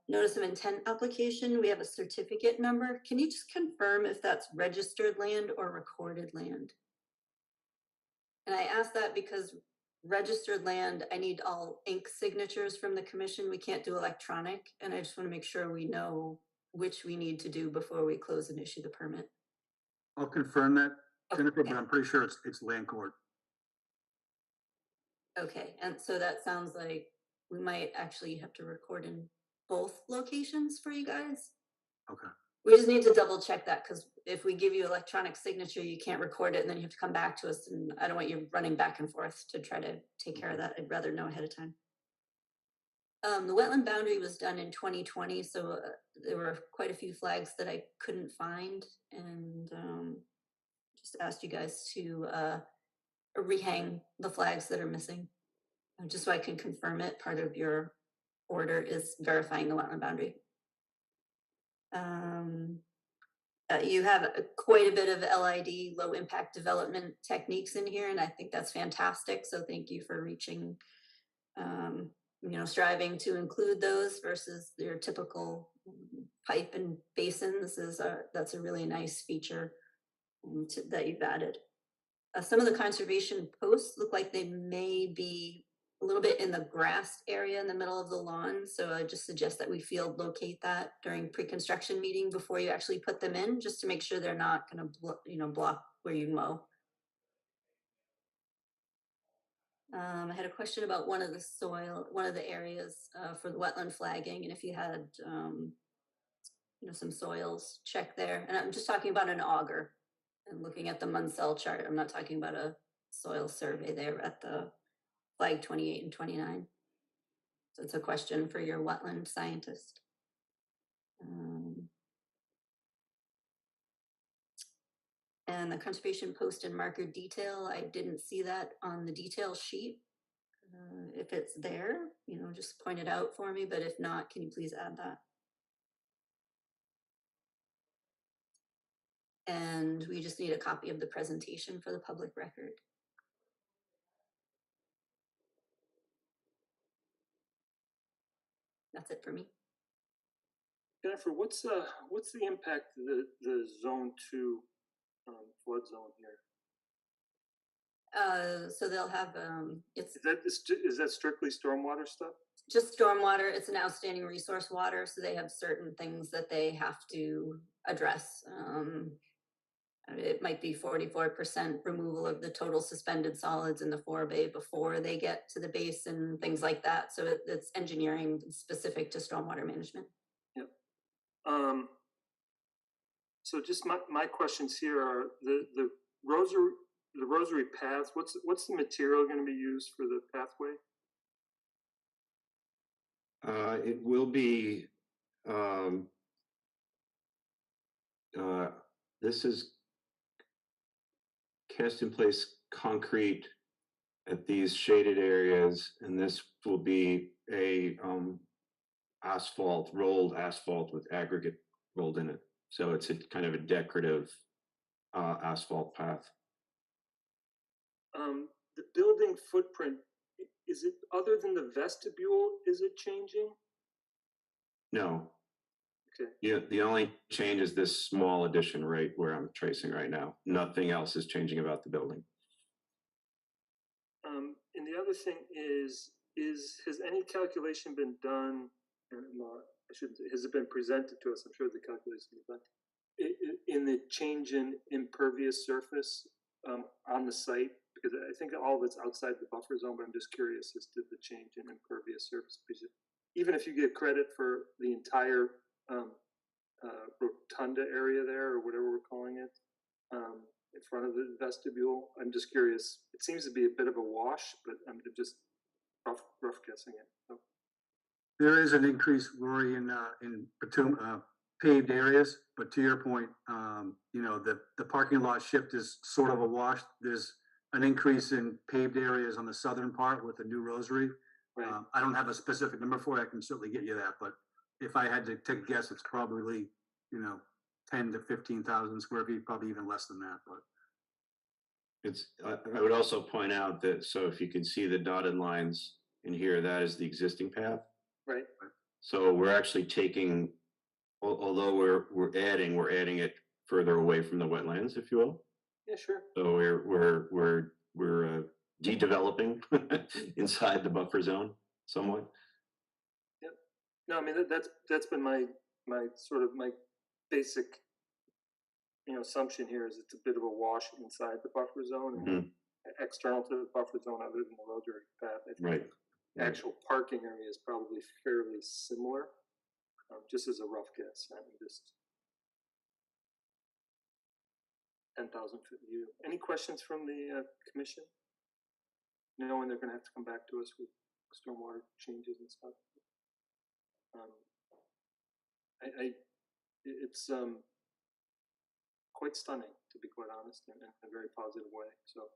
notice of intent application, we have a certificate number. Can you just confirm if that's registered land or recorded land? And I ask that because registered land, I need all ink signatures from the commission. We can't do electronic, and I just want to make sure we know which we need to do before we close and issue the permit. I'll confirm that, Jennifer, but I'm pretty sure it's land court. Okay, and so that sounds like we might actually have to record in both locations for you guys. Okay. We just need to double check that, because if we give you electronic signature, you can't record it, and then you have to come back to us, and I don't want you running back and forth to try to take care of that. I'd rather know ahead of time. The wetland boundary was done in 2020, so there were quite a few flags that I couldn't find, and just asked you guys to rehang the flags that are missing. Just so I can confirm it, part of your order is verifying the wetland boundary. You have quite a bit of LID, low impact development techniques in here, and I think that's fantastic. So thank you for reaching, striving to include those versus your typical pipe and basins. That's a really nice feature that you've added. Some of the conservation posts look like they may be a little bit in the grass area in the middle of the lawn. So I just suggest that we field locate that during pre-construction meeting before you actually put them in, just to make sure they're not going to block where you mow. I had a question about one of the areas for the wetland flagging, and if you had, some soils check there. And I'm just talking about an auger and looking at the Munsell chart. I'm not talking about a soil survey there at the flag 28 and 29. So it's a question for your wetland scientist. And the conservation post and marker detail, I didn't see that on the detail sheet. If it's there, just point it out for me, but if not, can you please add that? And we just need a copy of the presentation for the public record. That's it for me. Jennifer, what's the impact of the zone 2 flood zone here? So they'll have Is that strictly stormwater stuff? just stormwater. It's an outstanding resource water, so they have certain things that they have to address. It might be 44% removal of the total suspended solids in the forebay before they get to the basin, things like that. So it's engineering specific to stormwater management. Yep. So just my questions here are the rosary paths. What's the material going to be used for the pathway? It will be, this is cast in place concrete at these shaded areas, and this will be a rolled asphalt with aggregate rolled in it. So it's a kind of a decorative asphalt path. The building footprint, is it other than the vestibule, is it changing? No. Okay. Yeah, the only change is this small addition right where I'm tracing right now. Nothing else is changing about the building. And the other thing is has any calculation been done? I shouldn't say, has it been presented to us? I'm sure the calculation is done in the change in impervious surface on the site, because I think all of it's outside the buffer zone. But I'm just curious as to the change in impervious surface, because even if you get credit for the entire rotunda area there, or whatever we're calling it, in front of the vestibule, I'm just curious. It seems to be a bit of a wash, but I'm just rough guessing it. So. There is an increase, Rory, in paved areas, but to your point, the parking lot shift is sort of a wash. There's an increase in paved areas on the southern part with the new rosary. Right. I don't have a specific number for it. I can certainly get you that, but if I had to take a guess, it's probably 10 to 15,000 square feet, probably even less than that. But it's I would also point out that, so if you can see the dotted lines in here, that is the existing path. Right. So we're actually taking, although we're adding it further away from the wetlands, if you will. Yeah, sure. So we're de-developing inside the buffer zone somewhat. Yep. No, I mean that's been my sort of my basic assumption here is it's a bit of a wash inside the buffer zone and external to the buffer zone, other than the rotary path. I think Right. The actual parking area is probably fairly similar, just as a rough guess. I mean, just 10,000-foot view. Any questions from the commission? Knowing they're going to have to come back to us with stormwater changes and stuff. It's quite stunning, to be quite honest, in a very positive way. So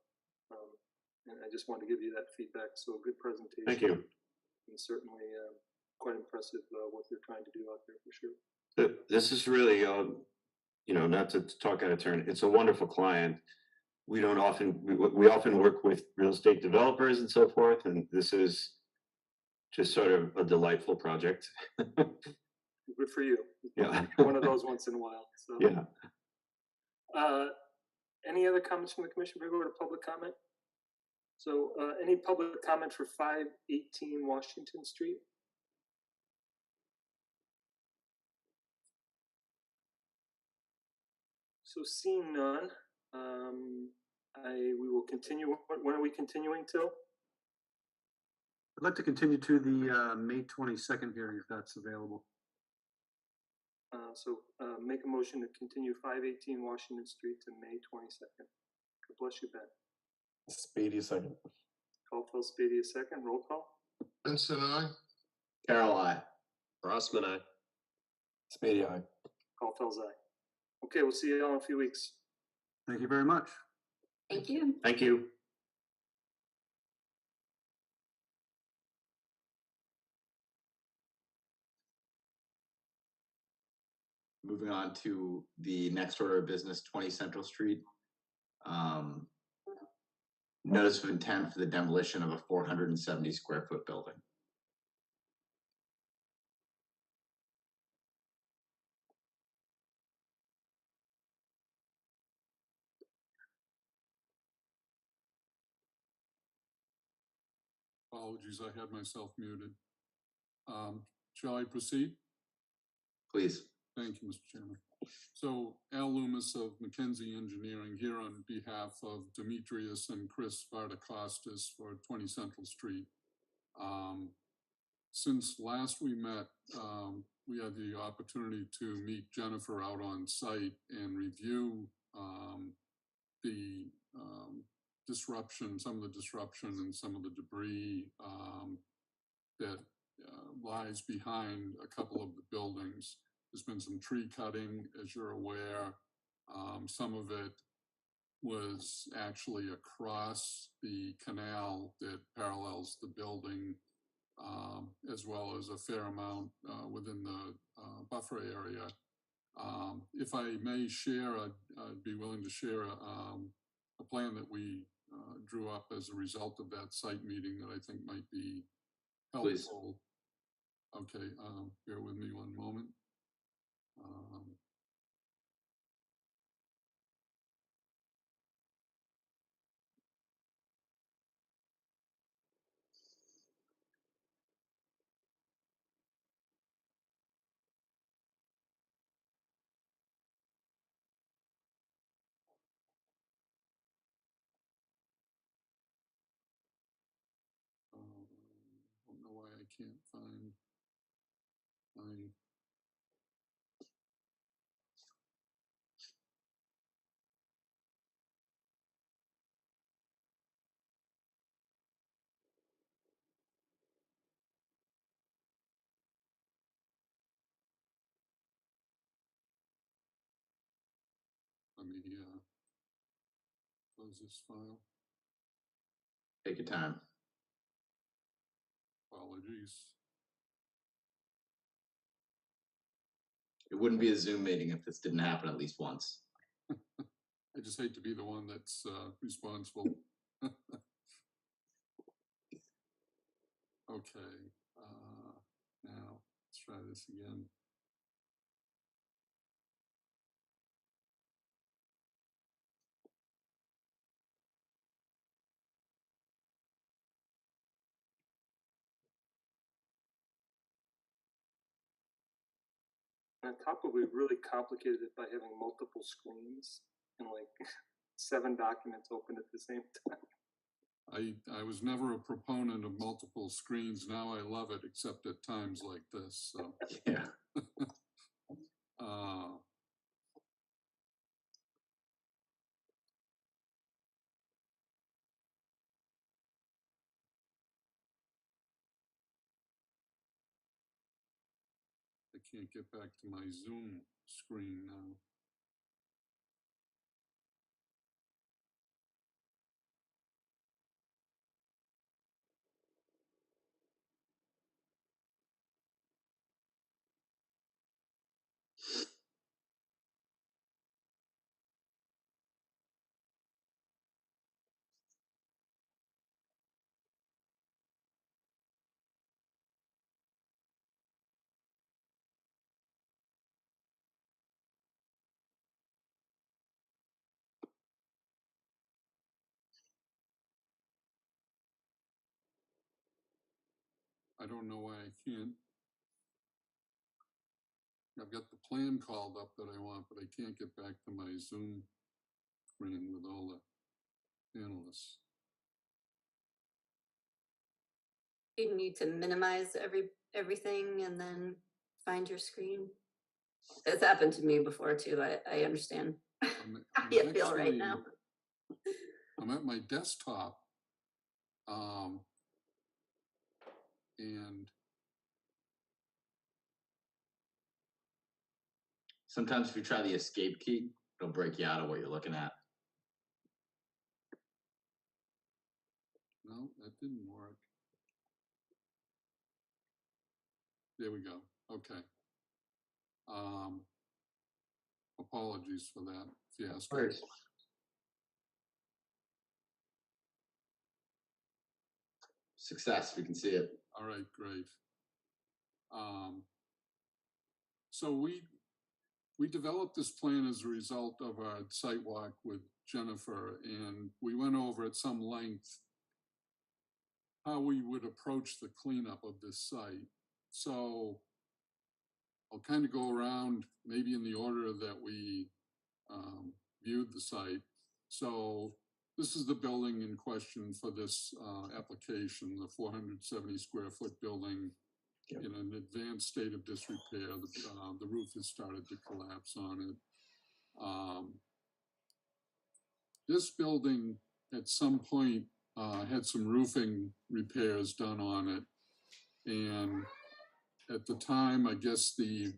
And I just wanted to give you that feedback. So good presentation. Thank you. And certainly quite impressive what they're trying to do out there for sure. This is really, not to talk out of turn, it's a wonderful client. We don't often, we often work with real estate developers and so forth, and this is just sort of a delightful project. Good for you. Yeah. One of those once in a while. So. Yeah. Any other comments from the commission before we go to public comment? So any public comment for 518 Washington Street? So seeing none, we will continue. When are we continuing till? I'd like to continue to the May 22nd hearing if that's available. So make a motion to continue 518 Washington Street to May 22nd. God bless you, Ben. Spady second. Caldwell Spady a second. Roll call. Benson, I. Carol, I. Rossman, I. Spady aye. Caldwell's aye. Okay, we'll see you all in a few weeks. Thank you very much. Thank you. Thank you. Moving on to the next order of business, 20 Central Street. Notice of intent for the demolition of a 470 square foot building. Apologies, I had myself muted. Shall I proceed? Please. Thank you, Mr. Chairman. So Al Loomis of McKenzie Engineering here on behalf of Demetrius and Chris Vardakostas for 20 Central Street. Since last we met, we had the opportunity to meet Jennifer out on site and review the disruption, some of the disruption and some of the debris that lies behind a couple of the buildings. There's been some tree cutting, as you're aware. Some of it was actually across the canal that parallels the building, as well as a fair amount within the buffer area. If I may share, I'd be willing to share a plan that we drew up as a result of that site meeting that I think might be helpful. Please. Okay, bear with me one moment. I don't know why I can't find my. Let me close this file. Take your time. Apologies. It wouldn't be a Zoom meeting if this didn't happen at least once. I just hate to be the one that's responsible. Okay, now let's try this again. On top of, we really complicated it by having multiple screens and like 7 documents open at the same time. I was never a proponent of multiple screens. Now I love it, except at times like this. So Yeah. I can't get back to my Zoom screen now. I don't know why I can't. I've got the plan called up that I want, but I can't get back to my Zoom screen with all the panelists. You need to minimize everything and then find your screen. It's happened to me before too. I understand I'm how you feel right actually- now. I'm at my desktop. And Sometimes if you try the escape key, it'll break you out of what you're looking at. no, that didn't work. There we go. Okay. Apologies for that fiasco. Worries. Success, we can see it. All right, great. So we developed this plan as a result of our site walk with Jennifer, and we went over at some length how we would approach the cleanup of this site. So I'll kind of go around maybe in the order that we viewed the site. So this is the building in question for this application, the 470 square foot building. Yep. In an advanced state of disrepair. The roof has started to collapse on it. This building at some point had some roofing repairs done on it. And at the time, I guess the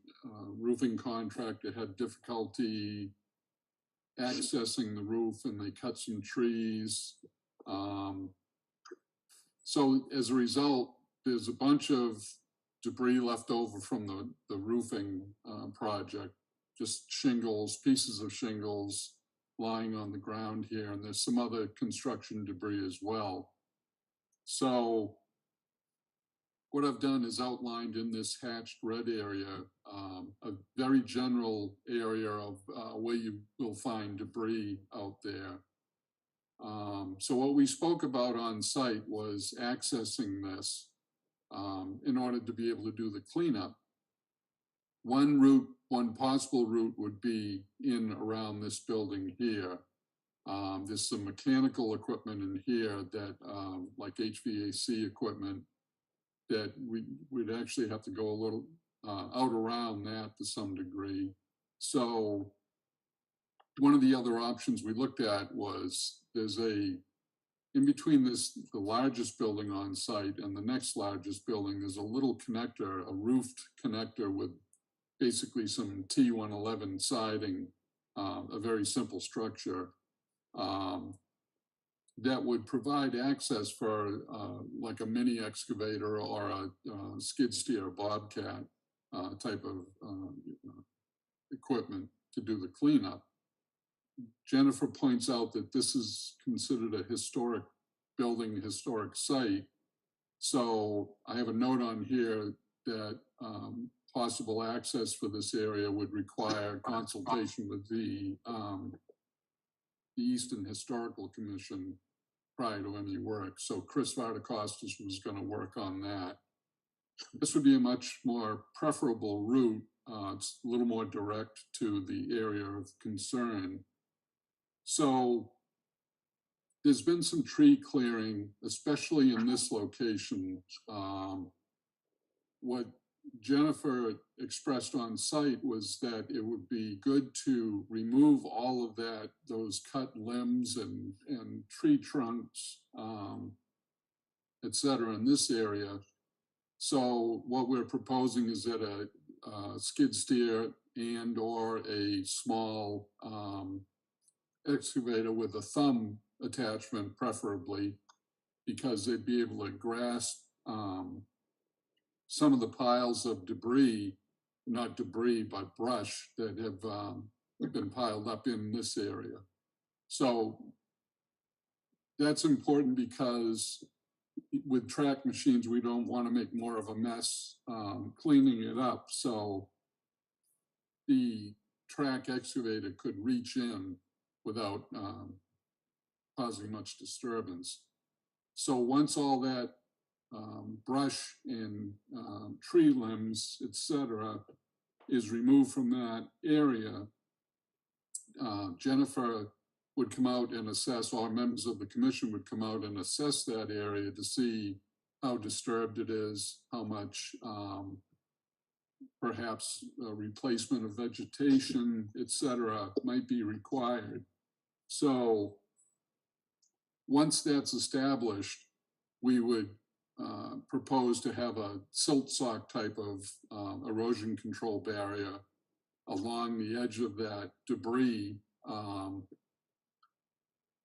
roofing contractor had difficulty accessing the roof and they cut some trees. So as a result, there's a bunch of debris left over from the roofing project, just shingles, pieces of shingles lying on the ground here, and there's some other construction debris as well. So what I've done is outlined in this hatched red area, a very general area of where you will find debris out there. So what we spoke about on site was accessing this in order to be able to do the cleanup. One possible route would be in around this building here. There's some mechanical equipment in here that, like HVAC equipment, that we'd actually have to go a little out around that to some degree. So one of the other options we looked at was in between the largest building on site and the next largest building, there's a little connector, a roofed connector with basically some T111 siding, a very simple structure that would provide access for like a mini excavator or a skid steer bobcat type of equipment to do the cleanup. Jennifer points out that this is considered a historic building, historic site. So I have a note on here that possible access for this area would require consultation with the Easton Historical Commission prior to any work. So Chris Vardacostas was going to work on that. This would be a much more preferable route. It's a little more direct to the area of concern. So there's been some tree clearing, especially in this location. What Jennifer expressed on site was that it would be good to remove all of those cut limbs and tree trunks, et cetera, in this area. So what we're proposing is that a skid steer and or a small excavator with a thumb attachment, preferably, because they'd be able to grasp some of the piles of debris, not debris, but brush that have been piled up in this area. So that's important because with track machines, we don't want to make more of a mess cleaning it up. So the track excavator could reach in without causing much disturbance. So once all that brush and tree limbs, etc., is removed from that area, Jennifer would come out and assess, or members of the commission would come out and assess that area to see how disturbed it is, how much perhaps replacement of vegetation, etc., might be required. So once that's established, we would propose to have a silt sock type of erosion control barrier along the edge of that debris.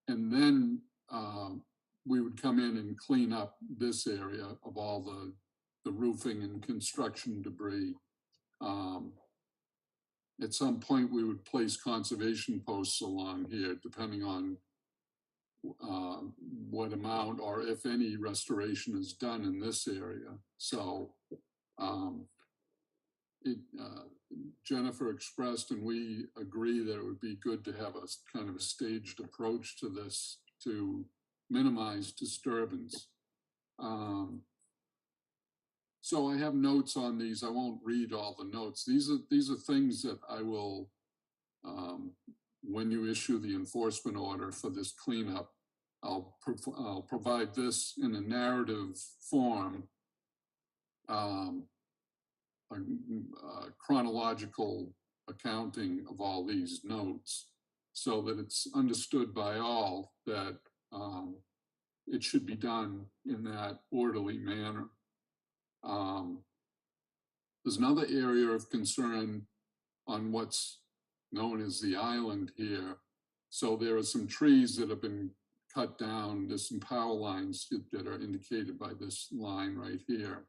And then we would come in and clean up this area of all the roofing and construction debris. At some point, we would place conservation posts along here, depending on what amount or if any restoration is done in this area. So Jennifer expressed, and we agree, that it would be good to have a kind of a staged approach to this to minimize disturbance. So I have notes on these. I won't read all the notes. These are things that I will, when you issue the enforcement order for this cleanup, I'll provide this in a narrative form, a chronological accounting of all these notes, so that it's understood by all that it should be done in that orderly manner. There's another area of concern on what's known as the island here. So there are some trees that have been cut down. There's some power lines that are indicated by this line right here.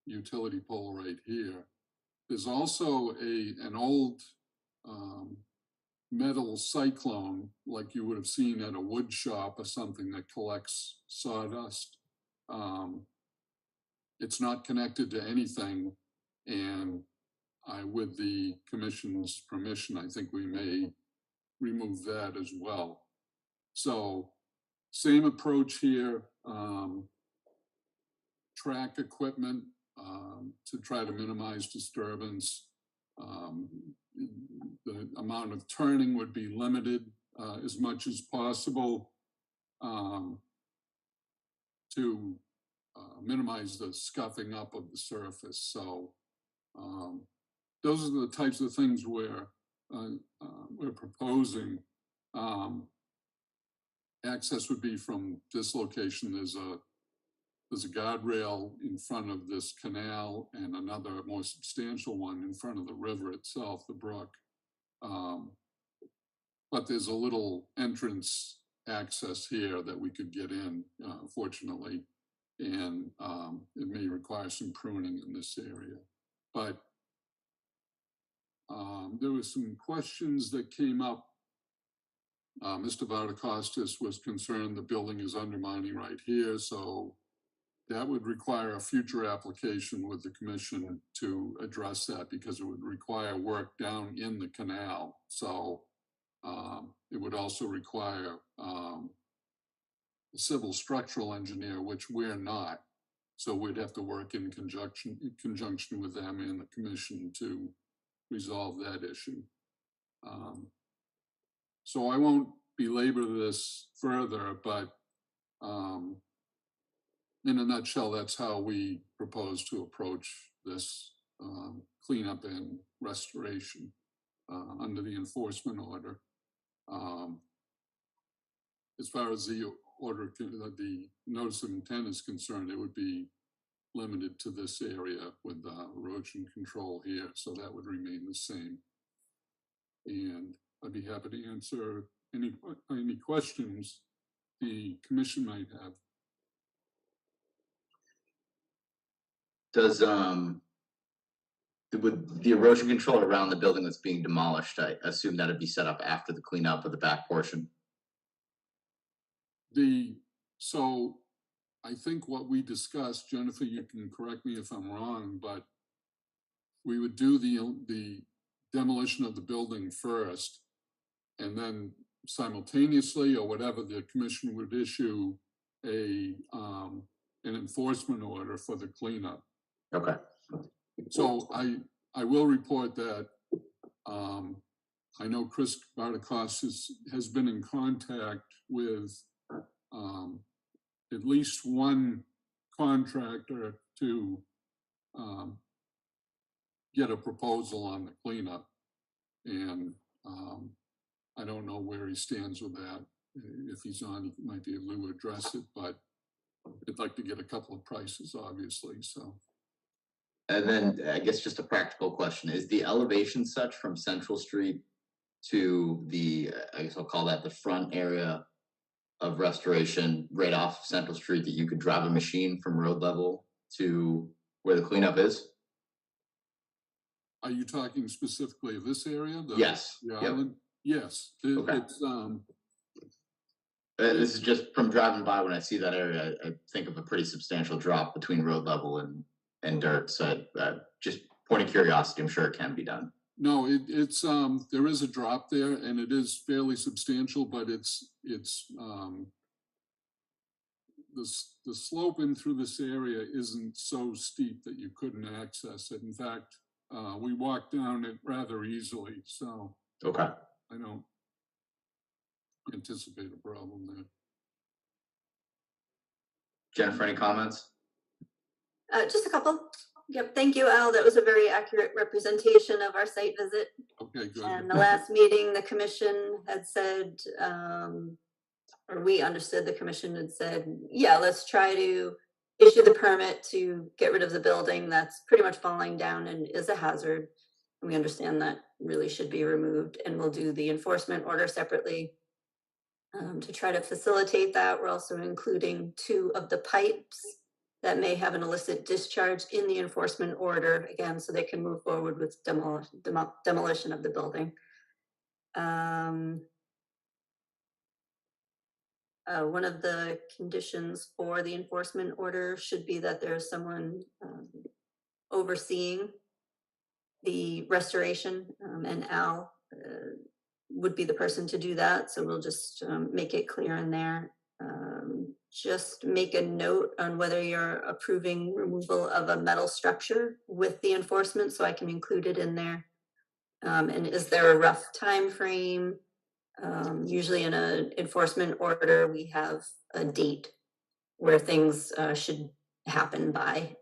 Utility pole right here. There's also an old metal cyclone, like you would have seen at a wood shop or something, that collects sawdust. It's not connected to anything, and with the commission's permission, I think we may remove that as well. So same approach here, track equipment to try to minimize disturbance. The amount of turning would be limited as much as possible to minimize the scuffing up of the surface. So those are the types of things we're proposing. Access would be from this location. There's a guardrail in front of this canal and another more substantial one in front of the river itself, the brook. But there's a little entrance access here that we could get in, fortunately, and it may require some pruning in this area. But there were some questions that came up. Mr. Vardakostas was concerned the building is undermining right here, so that would require a future application with the commission to address that, because it would require work down in the canal. So it would also require a civil structural engineer, which we're not. So we'd have to work in conjunction with them and the commission to resolve that issue. So I won't belabor this further, but in a nutshell, that's how we propose to approach this cleanup and restoration under the enforcement order. As far as the order, the notice of intent is concerned, it would be limited to this area with erosion control here, so that would remain the same. And I'd be happy to answer any questions the commission might have. Does with the erosion control around the building that's being demolished, I assume that'd be set up after the cleanup of the back portion? So I think what we discussed, Jennifer, you can correct me if I'm wrong, but we would do the demolition of the building first, and then simultaneously, or whatever the commission would issue, an enforcement order for the cleanup. Okay. So I will report that, I know Chris Bartakos has been in contact with, at least one contractor to, get a proposal on the cleanup. And, I don't know where he stands with that. If he's on, he might be able to address it, but I'd like to get a couple of prices, obviously, so. And then I guess just a practical question, is the elevation such from Central Street to the, I guess I'll call that the front area of restoration right off Central Street, that you could drive a machine from road level to where the cleanup is? Are you talking specifically of this area? Yes. The Yep. island? Yes, Okay. it's, This is just from driving by, when I see that area, I think of a pretty substantial drop between road level and dirt. So just point of curiosity, I'm sure it can be done. no, it's, there is a drop there and it is fairly substantial, but it's, the slope in through this area isn't so steep that you couldn't access it. In fact, we walked down it rather easily, so Okay. I don't anticipate a problem there. Jennifer, any comments? Just a couple. Yep, thank you, Al. That was a very accurate representation of our site visit. Okay, good. And the last meeting, the commission had said, or we understood the commission had said, yeah, let's try to issue the permit to get rid of the building that's pretty much falling down and is a hazard. And we understand that really should be removed, and we'll do the enforcement order separately. To try to facilitate that, we're also including 2 of the pipes that may have an illicit discharge in the enforcement order, again, so they can move forward with demolition of the building. One of the conditions for the enforcement order should be that there's someone overseeing the restoration, and Al would be the person to do that. So we'll just make it clear in there. Just make a note on whether you're approving removal of a metal structure with the enforcement, so I can include it in there. And is there a rough time frame? Usually in an enforcement order, we have a date where things should happen by.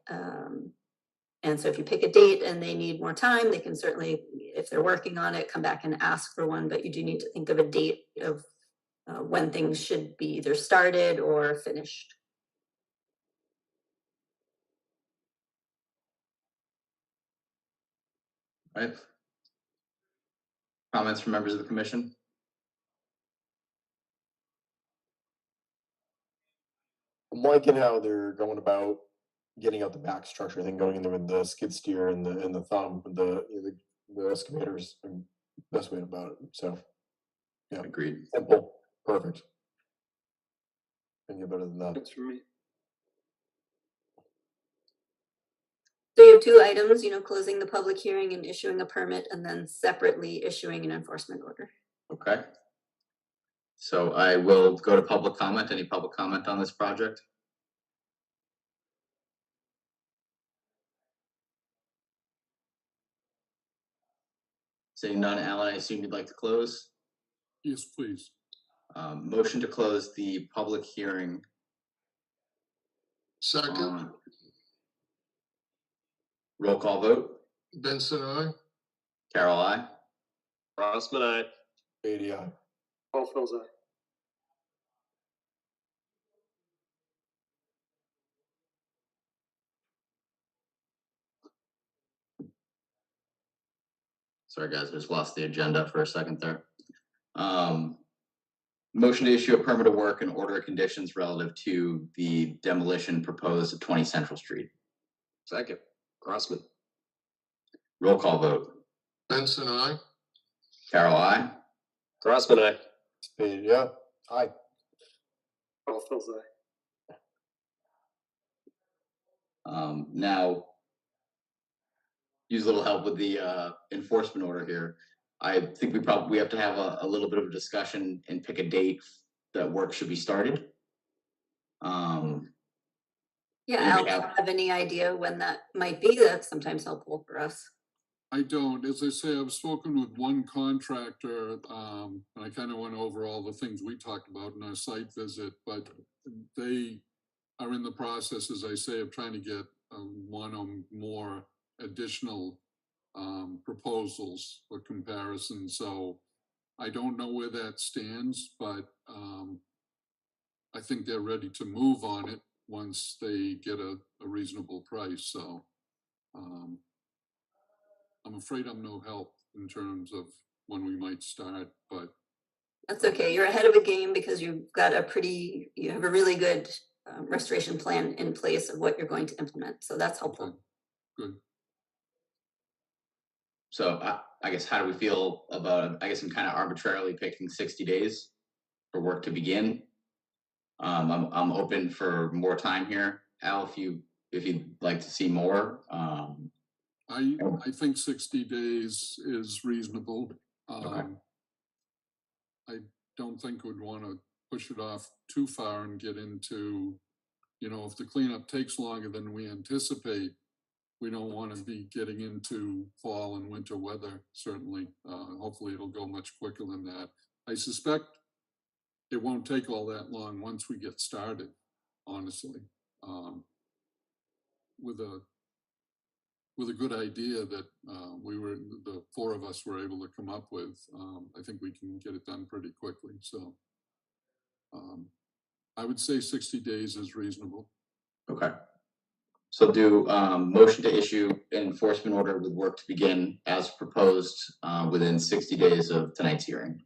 And so if you pick a date and they need more time, they can certainly, if they're working on it, come back and ask for one, but you do need to think of a date of when things should be either started or finished. Right. Comments from members of the commission? I'm liking how they're going about getting out the back structure, I think going in there with the skid steer and the thumb, the excavators, best way about it. So yeah, Agreed. simple, perfect. Can get better than that. That's for me. So you have 2 items, closing the public hearing and issuing a permit, and then separately issuing an enforcement order. Okay. So I will go to public comment. Any public comment on this project? Seeing none, Alan, I assume you'd like to close? Yes, please. Motion to close the public hearing. Second, Roll call vote. Benson, I. Carol, I. Crossman, I. ADI. Paul Phil's aye. Sorry, guys, I just lost the agenda for a second there. Motion to issue a permit of work and order of conditions relative to the demolition proposed at 20 Central Street. Second. Crossman. Roll call vote. Benson, I. Carol, I. Crossman, I. Spade, yeah. Aye. Paul Phil's aye. Now, use a little help with the enforcement order here. I think we have to have a little bit of a discussion and pick a date that work should be started. Yeah, Maybe Al, do you have- have any idea when that might be? That's sometimes helpful for us. I don't. As I say, I've spoken with one contractor, and I kind of went over all the things we talked about in our site visit, but they are in the process, as I say, of trying to get one or more additional proposals for comparison. So I don't know where that stands, but I think they're ready to move on it once they get a reasonable price. So I'm afraid I'm no help in terms of when we might start, but That's okay. You're ahead of the game because you've got you have a really good restoration plan in place of what you're going to implement. So that's helpful. okay, good. So I guess, how do we feel about, I guess I'm kind of arbitrarily picking 60 days for work to begin. I'm open for more time here. Al, if you'd like to see more, I think 60 days is reasonable. Okay. I don't think we'd want to push it off too far and get into, if the cleanup takes longer than we anticipate, we don't want to be getting into fall and winter weather, certainly. Hopefully it'll go much quicker than that. I suspect it won't take all that long once we get started, honestly. With a good idea that the four of us were able to come up with, I think we can get it done pretty quickly. So I would say 60 days is reasonable. okay. So do motion to issue an enforcement order with work to begin as proposed within 60 days of tonight's hearing.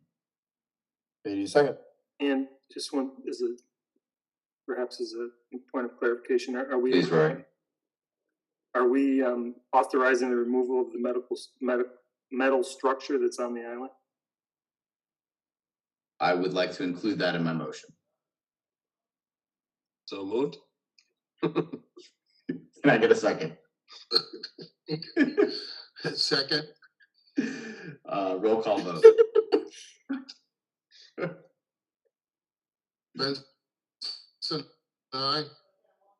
82nd. And just one, perhaps as a point of clarification, are we? Please, Roy. Are we authorizing the removal of the metal structure that's on the island? I would like to include that in my motion. So moved. Can I get a second? Second, Roll call vote. Benson, aye.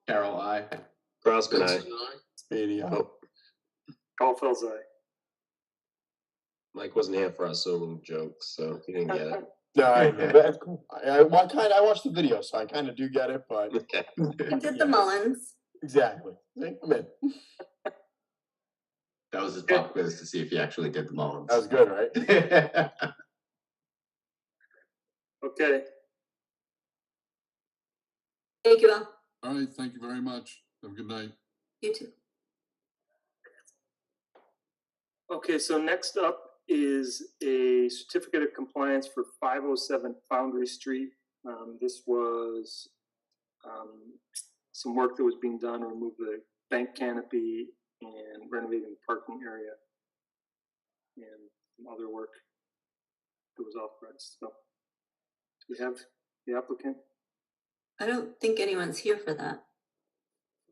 Carol, I. Crossman, aye. Benson, aye. Spady, aye. Oh, Caulfield's aye. Mike wasn't here for our so moved jokes, so he didn't get it. No, that's cool. I watched the video, so I kind of do get it, but Okay. You did the Mullins. exactly. See, I'm in. That was his pop quiz to see if he actually did the Mullins. That was good, right? Okay. Thank you, Al. All right, thank you very much. Have a good night. You too. Okay, so next up is a certificate of compliance for 507 Foundry Street. This was some work that was being done to remove the bank canopy and renovating the parking area and some other work that was authorized. So do we have the applicant? I don't think anyone's here for that.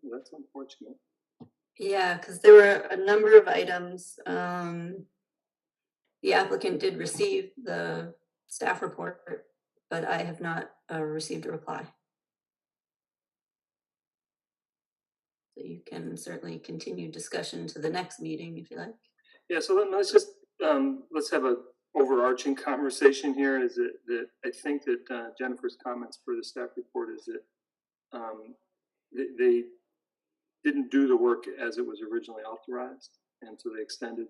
Well, that's unfortunate. Yeah, because there were a number of items. The applicant did receive the staff report, but I have not received a reply. So you can certainly continue discussion to the next meeting if you like. Yeah, so let's just let's have a overarching conversation here. Is it that I think that Jennifer's comments for the staff report is that they didn't do the work as it was originally authorized, and so they extended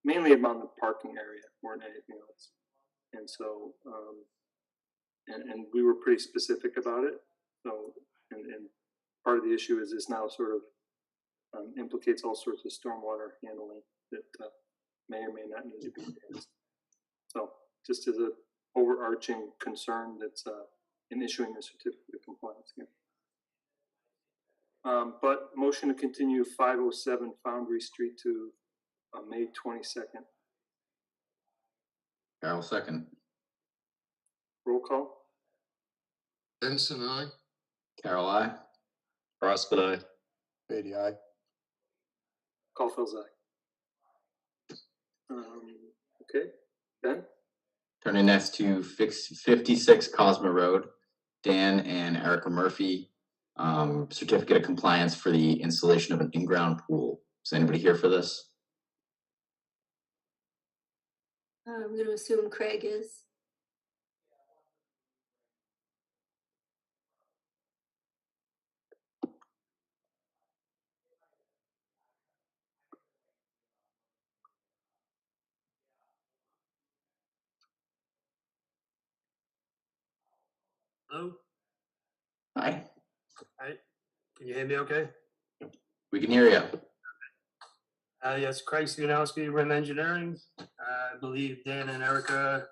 mainly among the parking area more than anything else. And so and we were pretty specific about it. So and part of the issue is this now sort of implicates all sorts of stormwater handling that may or may not need to be done. So just as an overarching concern that's in issuing the certificate of compliance here. But motion to continue 507 Foundry Street to May 22nd. Carol, second. Roll call. Benson, aye. Carol, I. Crossman, aye. Spady, aye. Caulfield's aye. Okay, Ben? Turning next to 56 Cosmo Road. Dan and Erica Murphy, certificate of compliance for the installation of an in-ground pool. Is anybody here for this? I'm going to assume Craig is. Hello? Hi, Hi, can you hear me okay? we can hear you. Yes, Craig Skanowski, Rim Engineering. I believe Dan and Erica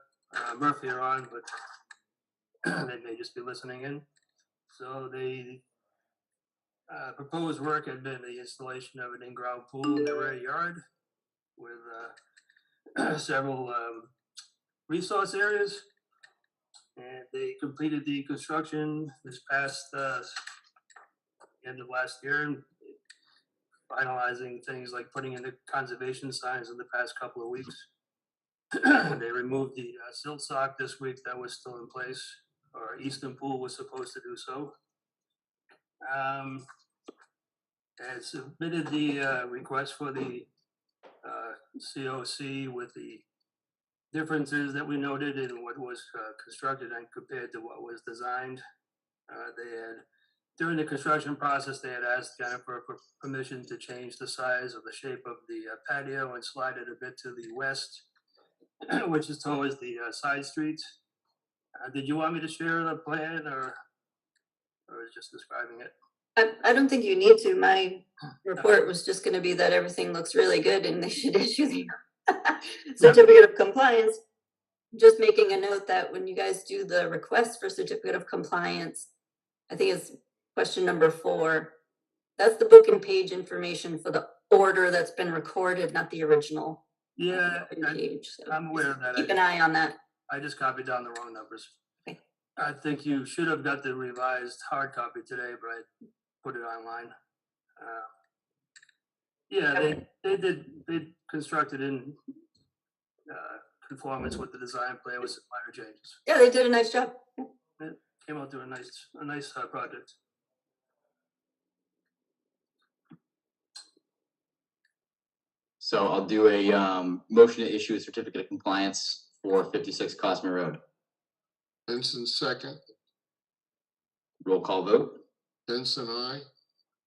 Murphy are on, but they may just be listening in. So the proposed work had been the installation of an in-ground pool in the rear yard with several resource areas. And they completed the construction this past end of last year, finalizing things like putting in the conservation signs in the past couple of weeks. They removed the silt sock this week that was still in place, or Easton Pool was supposed to do so. And submitted the request for the COC with the differences that we noted in what was constructed and compared to what was designed. They had, during the construction process, they had asked Jennifer for permission to change the size or the shape of the patio and slide it a bit to the west, which is towards the side streets. Did you want me to share the plan or just describing it? I don't think you need to. My report was just going to be that everything looks really good and they should issue the certificate of compliance. Just making a note that when you guys do the request for certificate of compliance, I think it's question number 4. That's the book and page information for the order that's been recorded, not the original Yeah, page. So I'm aware of that. keep an eye on that. I just copied down the wrong numbers. Okay. I think you should have got the revised hard copy today, but I put it online. Yeah, they constructed in conformance with the design plan with some minor changes. Yeah, they did a nice job. It came out to a nice project. So I'll do a motion to issue a certificate of compliance for 56 Cosmer Road. Benson second, Roll call vote. Benson, I.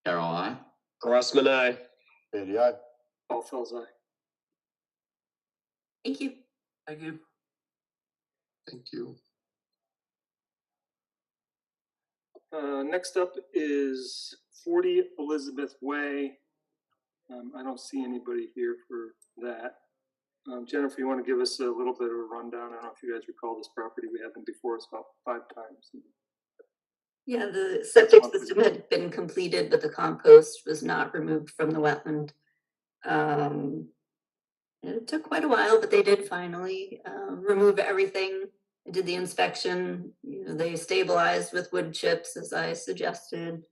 Carol, I. Crossman, I. Bailey, aye. All fells aye. Thank you. Thank you. Thank you. Next up is 40 Elizabeth Way. I don't see anybody here for that. Jennifer, you want to give us a little bit of a rundown? I don't know if you guys recall this property. We had them before us about 5 times. Yeah, the septic system had been completed, but the compost was not removed from the wetland. It took quite a while, but they did finally remove everything. Did the inspection. You know, they stabilized with wood chips, as I suggested.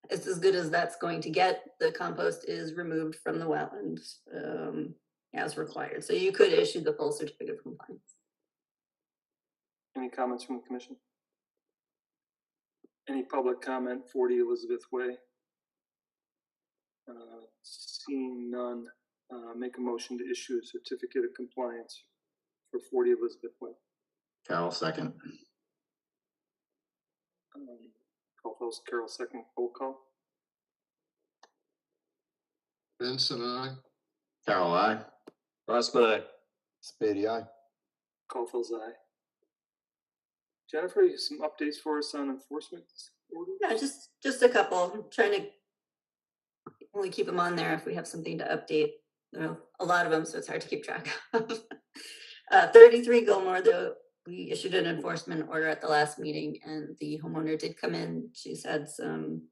It's as good as that's going to get. The compost is removed from the wetlands as required. So you could issue the full certificate of compliance. Any comments from the commission? Any public comment, 40 Elizabeth Way? Seeing none, make a motion to issue a certificate of compliance for 40 Elizabeth Way. Carol, second. Call those, Carol, second, roll call. Benson, I. Carol, I. Crossman, I. Spady, aye. Call those, aye. Jennifer, you have some updates for us on enforcement orders? Yeah, just a couple. I'm trying to only keep them on there if we have something to update. There are a lot of them, so it's hard to keep track of. 33 Gilmore, though, we issued an enforcement order at the last meeting, and the homeowner did come in. She's had some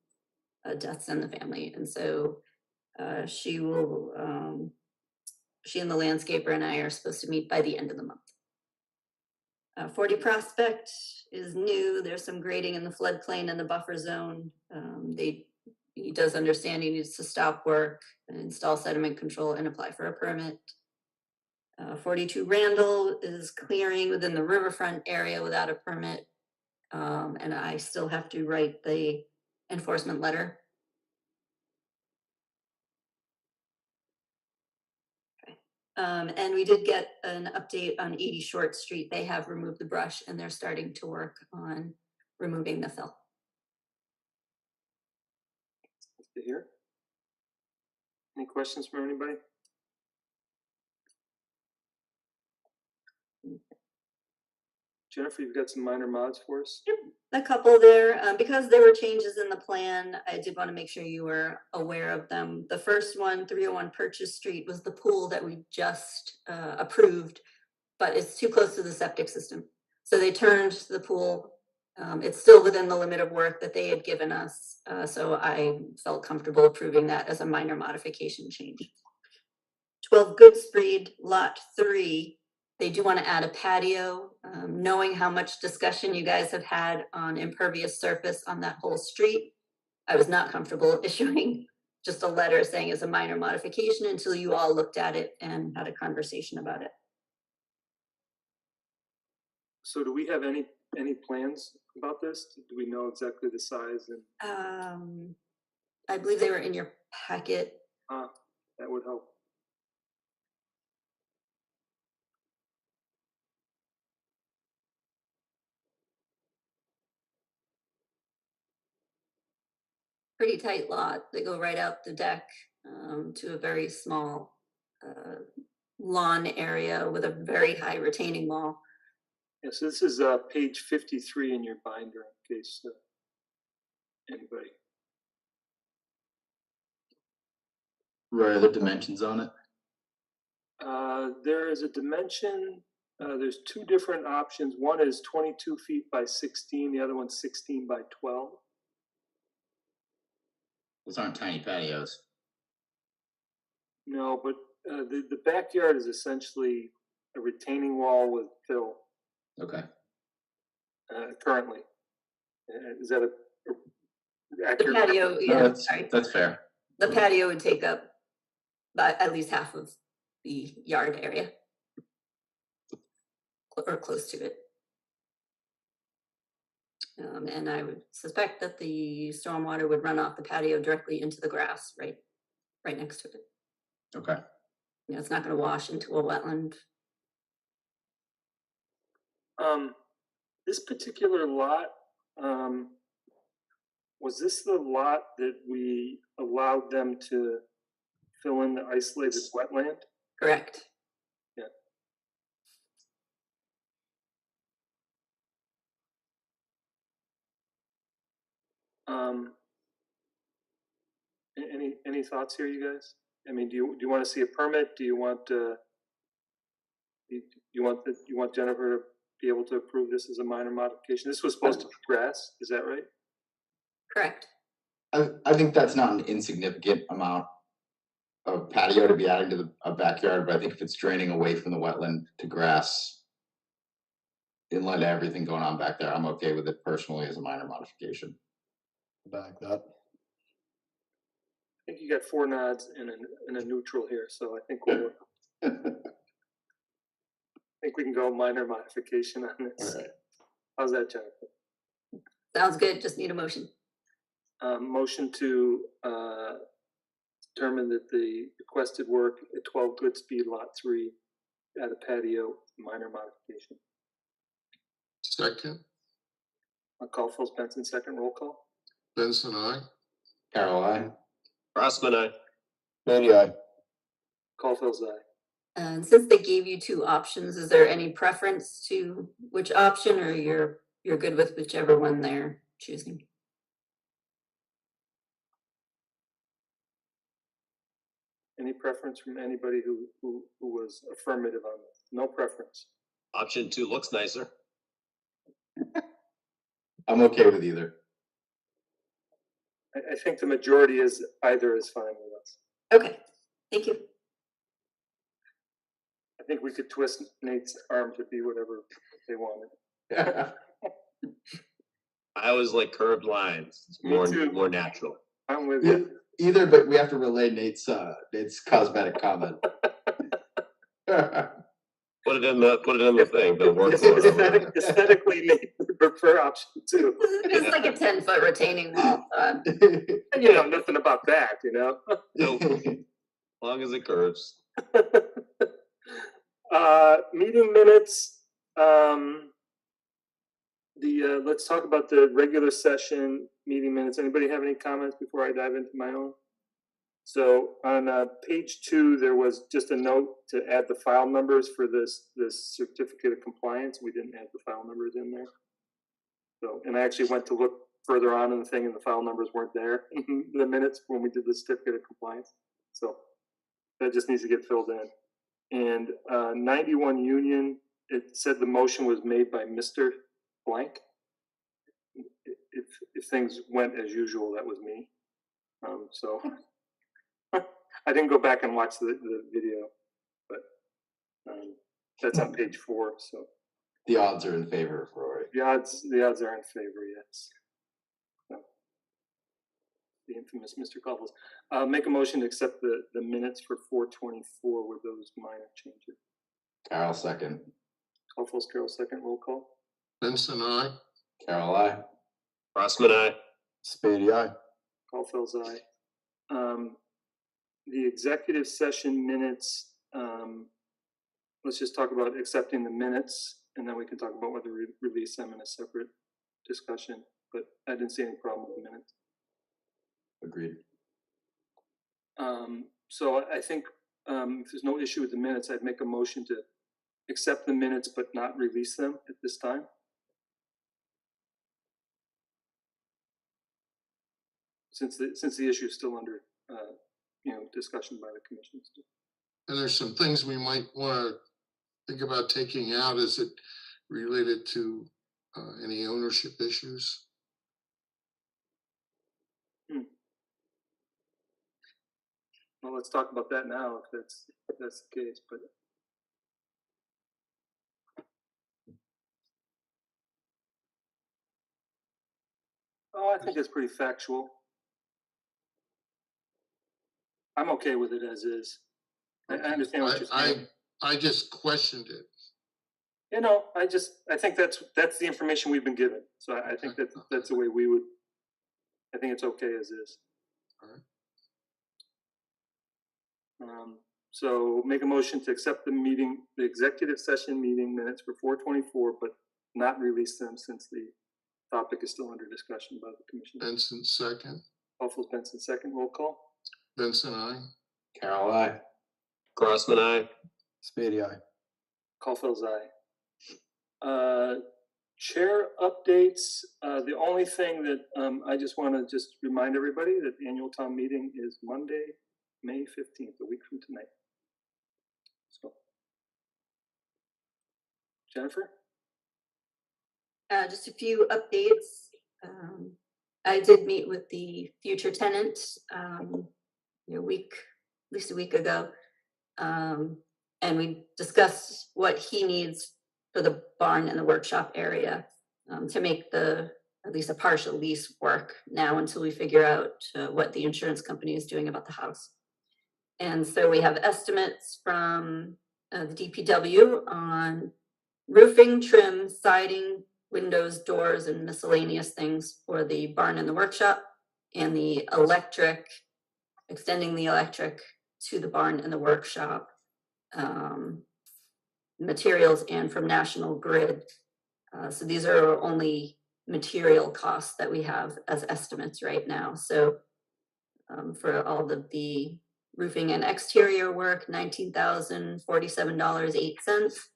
deaths in the family, and so she will. She and the landscaper and I are supposed to meet by the end of the month. 40 Prospect is new. There's some grading in the floodplain and the buffer zone. He does understand he needs to stop work and install sediment control and apply for a permit. 42 Randall is clearing within the riverfront area without a permit. And I still have to write the enforcement letter. And we did get an update on 80 Short Street. They have removed the brush and they're starting to work on removing the fill. To hear. Any questions from anybody? Jennifer, you've got some minor mods for us? Yep, a couple there. Because there were changes in the plan, I did want to make sure you were aware of them. The first one, 301 Purchase Street, was the pool that we just approved, but it's too close to the septic system. So they turned the pool. It's still within the limit of work that they had given us. So I felt comfortable approving that as a minor modification change. 12 Goodspeed, Lot 3. They do want to add a patio. Knowing how much discussion you guys have had on impervious surface on that whole street, I was not comfortable issuing just a letter saying it's a minor modification until you all looked at it and had a conversation about it. So do we have any plans about this? Do we know exactly the size? And I believe they were in your packet. that would help. Pretty tight lot. They go right out the deck to a very small lawn area with a very high retaining wall. Yeah, so this is page 53 in your binder in case anybody. Roy, are there dimensions on it? There is a dimension. There's two different options. One is 22 feet by 16. The other one's 16 by 12. Those aren't tiny patios. No, but the backyard is essentially a retaining wall with fill. Okay. Currently, is that a The accurate? patio, yeah, sorry. That's fair. The patio would take up at least half of the yard area, or close to it. And I would suspect that the stormwater would run off the patio directly into the grass right next to it. Okay. You know, it's not going to wash into a wetland. This particular lot, was this the lot that we allowed them to fill in the isolated wetland? Correct. Yeah. Any thoughts here, you guys? I mean, do you want to see a permit? Do you want you want Jennifer to be able to approve this as a minor modification? This was supposed to be grass, is that right? Correct. I think that's not an insignificant amount of patio to be adding to a backyard, but I think if it's draining away from the wetland to grass, in light of everything going on back there, I'm okay with it personally as a minor modification. Back that. I think you got 4 nods and a neutral here, so I think we'll. I think we can go minor modification on this. All right. How's that, Jennifer? Sounds good. Just need a motion. Motion to determine that the requested work at 12 Goodspeed Lot 3 at a patio, minor modification. Second, I'll call Phil Benson, second roll call. Benson, I. Carol, I. Rossman, I. Maybe I. Call Phil's aye. And since they gave you 2 options, is there any preference to which option, or you're good with whichever one they're choosing? Any preference from anybody who was affirmative on this? No preference. Option 2 looks nicer. I'm okay with either. I think the majority is either is fine with us. Okay, thank you. I think we could twist Nate's arm to be whatever they wanted. I always like curved lines. It's Me too. more natural. I'm with you. Either, but we have to relay Nate's cosmetic comment. Put it in the thing, the work order. Aesthetically, maybe we prefer option two. It's like a 10-foot retaining wall. You know, nothing about that, you know? Nope. As long as it curves. Meeting minutes, let's talk about the regular session meeting minutes. Anybody have any comments before I dive into my own? So on page 2, there was just a note to add the file numbers for this certificate of compliance. We didn't add the file numbers in there. So, and I actually went to look further on in the thing, and the file numbers weren't there in the minutes when we did the certificate of compliance. So that just needs to get filled in. And 91 Union, it said the motion was made by Mr. Blank. If things went as usual, that was me. So I didn't go back and watch the video, but that's on page 4. So The odds are in favor of Rory. the odds are in favor, yes. So, the infamous Mr. Couples. Make a motion to accept the minutes for 4/24 with those minor changes. Carol second. Couples, Carol second, roll call. Benson, I. Carol, I. Crossman, aye. Spady, aye. Caulfield's aye. The executive session minutes, let's just talk about accepting the minutes, and then we can talk about whether we release them in a separate discussion, but I didn't see any problem with the minutes. Agreed. So I think if there's no issue with the minutes, I'd make a motion to accept the minutes but not release them at this time. Since the issue is still under discussion by the commission. And there's some things we might want to think about taking out. Is it related to any ownership issues? Well, let's talk about that now if that's the case. But I think it's pretty factual. I'm okay with it as is. I understand what you're saying. I just questioned it. I think that's the information we've been given. So I think that's the way we would. I think it's okay as is. All right. So make a motion to accept the executive session meeting minutes for 4/24, but not release them since the topic is still under discussion by the commission. Benson, second. Waffles Benson, second. Roll call. Benson, I. Carol, I. Crossman, aye. Spady, aye. Caulfield's aye. Chair updates. The only thing that I just want to just remind everybody that the annual town meeting is Monday, May 15th, a week from tonight. So, Jennifer? Just a few updates. I did meet with the future tenant at least a week ago, and we discussed what he needs for the barn and the workshop area to make at least a partial lease work now until we figure out what the insurance company is doing about the house. And so we have estimates from the DPW on roofing, trim, siding, windows, doors, and miscellaneous things for the barn and the workshop, and the electric, extending the electric to the barn and the workshop, materials, and from National Grid. So these are only material costs that we have as estimates right now. So for all of the roofing and exterior work, $19,047.08.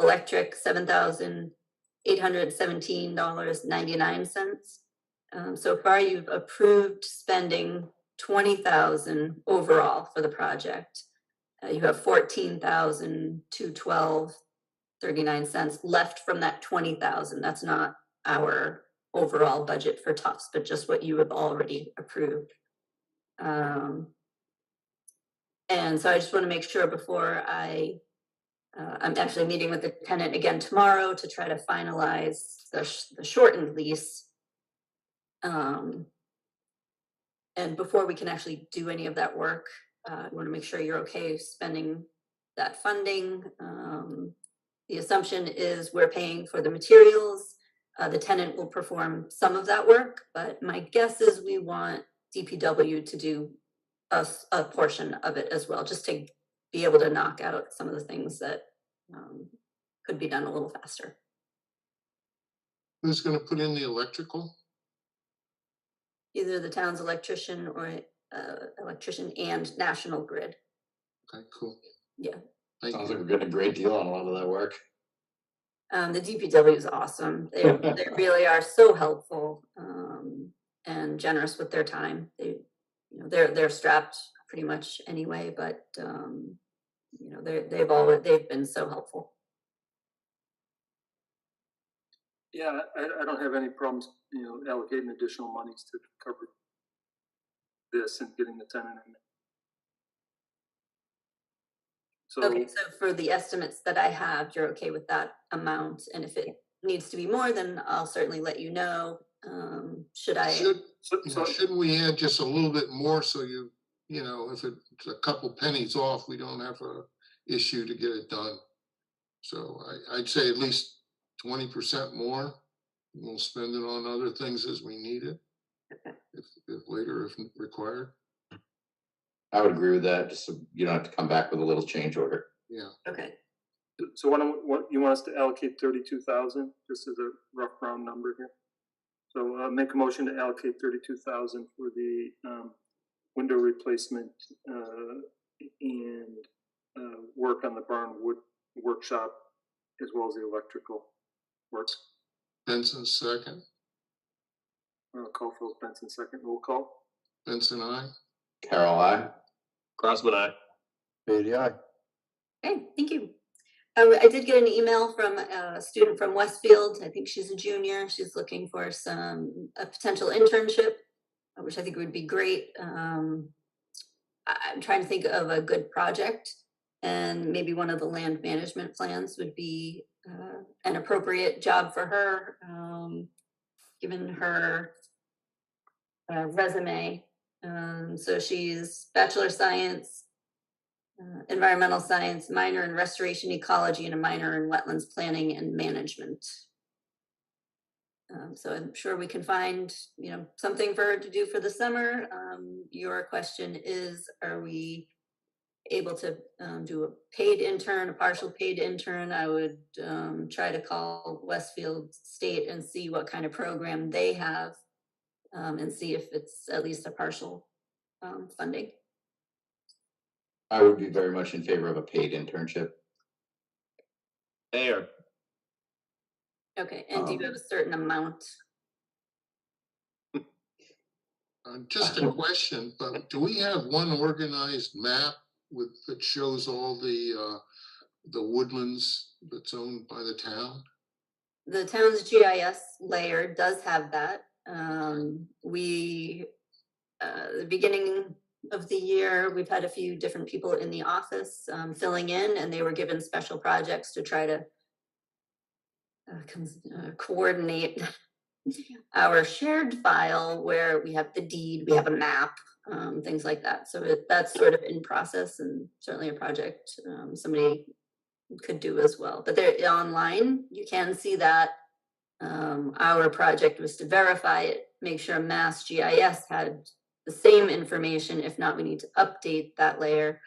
Electric, $7,817.99. So far, you've approved spending $20,000 overall for the project. You have $14,212.39 left from that $20,000. That's not our overall budget for Tufts, but just what you have already approved. And so I just want to make sure before I'm actually meeting with the tenant again tomorrow to try to finalize the shortened lease. And before we can actually do any of that work, I want to make sure you're okay spending that funding. the assumption is we're paying for the materials. The tenant will perform some of that work, but my guess is we want DPW to do a portion of it as well, just to be able to knock out some of the things that could be done a little faster. Who's gonna put in the electrical? Either the town's electrician or electrician and National Grid. Okay, cool. Yeah. Thank Sounds you. like we're getting a great deal on a lot of that work. The DPW is awesome. They really are so helpful and generous with their time. They're strapped pretty much anyway, but they've been so helpful. Yeah, I don't have any problems, allocating additional monies to cover this and getting the tenant in. So, Okay, so for the estimates that I have, you're okay with that amount, and if it needs to be more, then I'll certainly let you know. Shouldn't we add just a little bit more so if it's a couple pennies off, we don't have a issue to get it done. So I'd say at least 20% more. We'll spend it on other things as we need it, if later, if required. I would agree with that, just so you don't have to come back with a little change order. Yeah. Okay. So what you want us to allocate 32,000, just as a rough round number here? So make a motion to allocate 32,000 for the window replacement and work on the barn wood workshop, as well as the electrical work. Benson second. Call for Benson second. Roll call. Benson, aye. Carol, I. Crossman, aye. Beatty, aye. Okay, thank you. I did get an email from a student from Westfield. I think she's a junior. She's looking for a potential internship, which I think would be great. I'm trying to think of a good project, and maybe one of the land management plans would be an appropriate job for her, given her resume. So she's Bachelor of Science, environmental science, minor in restoration ecology, and a minor in wetlands planning and management. So I'm sure we can find, something for her to do for the summer. Your question is, are we able to do a paid intern, a partial paid intern? I would try to call Westfield State and see what kind of program they have, and see if it's at least a partial funding. I would be very much in favor of a paid internship. There. Okay, and do you have a certain amount? Just a question, but do we have one organized map that shows all the woodlands that's owned by the town? The town's GIS layer does have that. The beginning of the year, we've had a few different people in the office filling in, and they were given special projects to try to coordinate our shared file where we have the deed, we have a map, things like that. So that's sort of in process, and certainly a project somebody could do as well. But they're online, you can see that. Our project was to verify it, make sure Mass GIS had the same information. If not, we need to update that layer.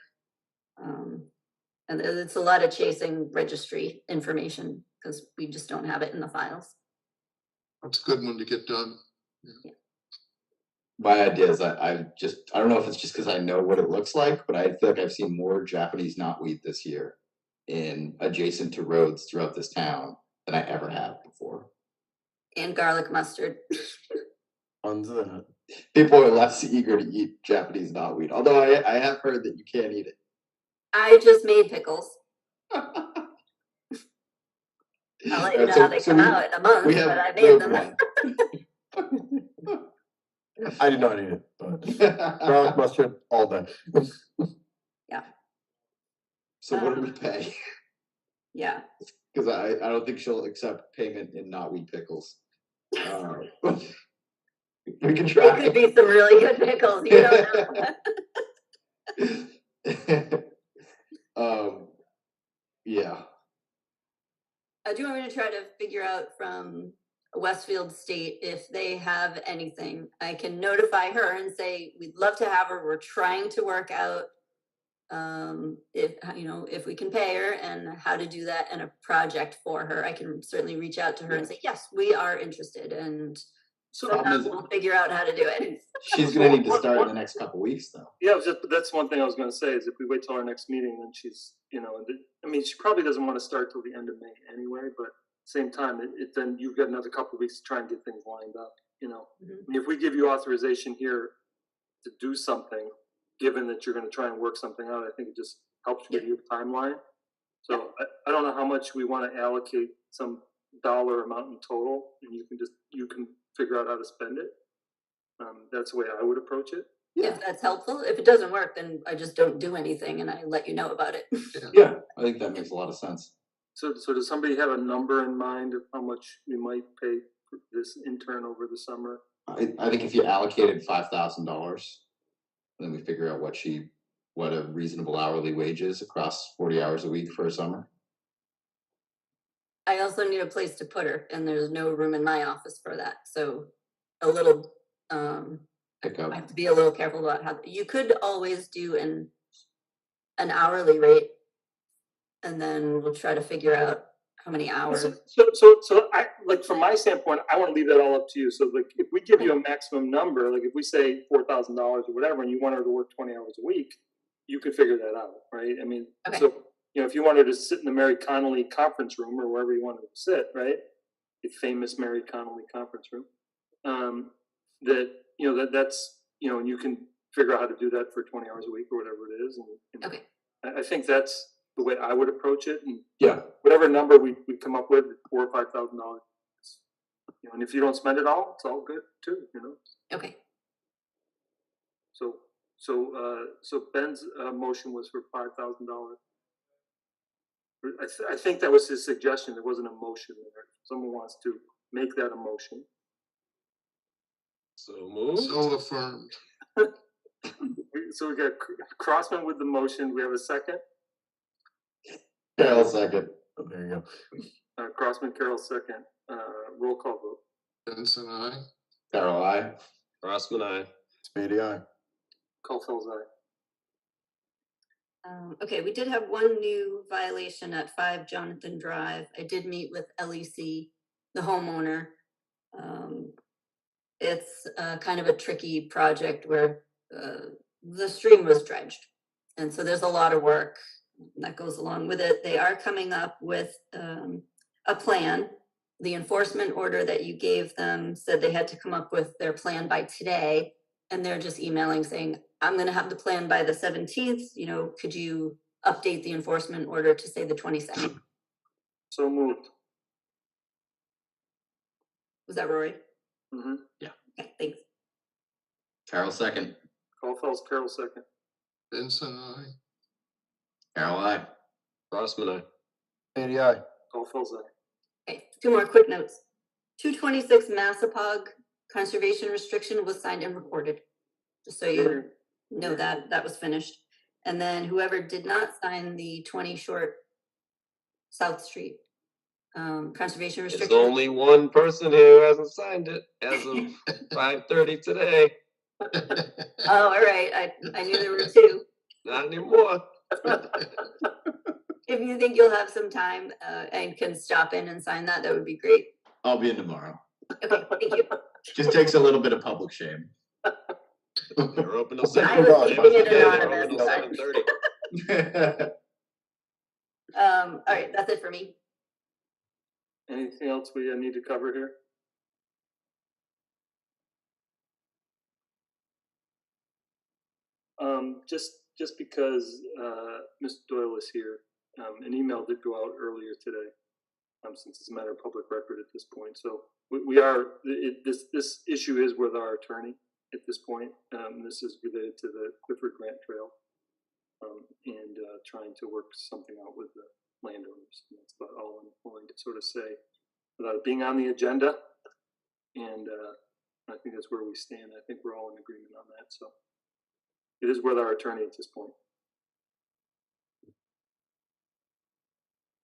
And it's a lot of chasing registry information because we just don't have it in the files. That's a good one to get done. Yeah. My idea is I don't know if it's just because I know what it looks like, but I feel like I've seen more Japanese knotweed this year in adjacent to roads throughout this town than I ever have before. And garlic mustard. Tons of that. People are less eager to eat Japanese knotweed, although I have heard that you can't eat it. I just made pickles. I'll let you know how they come out in a month, but I made them. I did not eat it, but garlic mustard all day. Yeah. So what do we pay? Yeah. Because I don't think she'll accept payment in knotweed pickles. We can try. It could be some really good pickles. You don't know. Yeah. do you want me to try to figure out from Westfield State if they have anything? I can notify her and say, we'd love to have her. We're trying to work out if, you know, if we can pay her and how to do that and a project for her. I can certainly reach out to her and say, yes, we are interested, and So we'll figure out how to do it. She's gonna need to start in the next couple weeks, though. yeah, that's one thing I was going to say is if we wait till our next meeting, then she's, you know, I mean, she probably doesn't want to start till the end of May anyway. But same time, then you've got another couple of weeks to try and get things lined up. You know, Mhm. I mean, if we give you authorization here to do something, given that you're going to try and work something out, I think it just helps with your timeline. So I don't know how much we want to allocate some dollar amount in total, and you can figure out how to spend it. That's the way I would approach it. If that's helpful. If it doesn't work, then I just don't do anything and I let you know about it. Yeah, I think that makes a lot of sense. So does somebody have a number in mind of how much we might pay for this intern over the summer? I think if you allocated $5,000, then we figure out what a reasonable hourly wage is across 40 hours a week for a summer. I also need a place to put her, and there's no room in my office for that. So a little, Pick I up. have to be a little careful about how you could always do an hourly rate, and then we'll try to figure out how many hours. So I, like, from my standpoint, I want to leave that all up to you. So like, if we give you a maximum number, like if we say $4,000 or whatever, and you want her to work 20 hours a week, you can figure that out, right? I mean, Okay. so, you know, if you wanted to sit in the Mary Connolly conference room or wherever you wanted to sit, right? The famous Mary Connolly conference room, that, you know, that's, you know, and you can figure out how to do that for 20 hours a week or whatever it is. And Okay. I think that's the way I would approach it. And Yeah. whatever number we come up with, $4,000 or $5,000, you know, and if you don't spend it all, it's all good too, you know. Okay. So Ben's motion was for $5,000. I think that was his suggestion. There wasn't a motion there. Someone wants to make that a motion. So moved. So affirmed. So we got Crossman with the motion. We have a second. Carol second. Oh, there you go. Crossman, Carol second. Roll call vote. Benson, I. Carol, I. Rossman, aye. Spady, aye. Caulfield's aye. Okay, we did have one new violation at 5 Jonathan Drive. I did meet with LEC, the homeowner. It's kind of a tricky project where the stream was dredged. And so there's a lot of work that goes along with it. They are coming up with a plan. The enforcement order that you gave them said they had to come up with their plan by today. And they're just emailing saying, I'm going to have the plan by the 17th. You know, could you update the enforcement order to say the 22nd? So moved. Was that Rory? Mm-hmm. Okay, thanks. Carol second. Caulfield's Carol second. Benson, I. Carol, I. Rossman, aye. Spady, aye. Caulfield's aye. Okay, two more quick notes. 226 Massapog conservation restriction was signed and recorded. Just so you know that was finished. And then whoever did not sign the 20 Short South Street conservation There's restriction. only one person who hasn't signed it as of 5:30 today. Oh, all right. I knew there were two. Not anymore. If you think you'll have some time and can stop in and sign that, that would be great. I'll be in tomorrow. Okay, thank you. Just takes a little bit of public shame. They're open till I was 7:30. keeping it They're anonymous, open till but- 7:30. All right, that's it for me. Anything else we need to cover here? Just because Mr. Doyle is here, an email did go out earlier today, since it's a matter of public record at this point. So we are, this issue is with our attorney at this point. This is related to the Clifford Grant Trail, and trying to work something out with the landowners. And that's about all I'm willing to sort of say without it being on the agenda. And I think that's where we stand. I think we're all in agreement on that. So it is with our attorney at this point.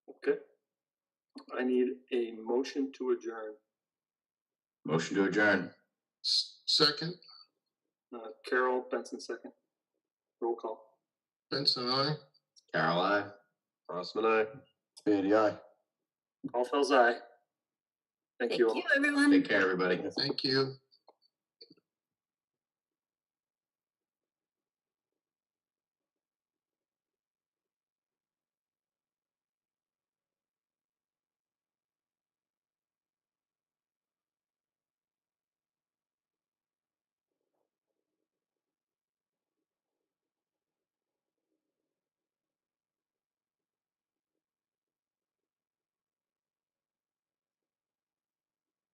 Okay. I need a motion to adjourn. Motion to adjourn. Second, Carol, Benson second. Roll call. Benson, I. Carol, I. Rossman, aye. Spaghetti, aye. All fells aye. Thank Thank you all. you, everyone. Take care, everybody. Thank you.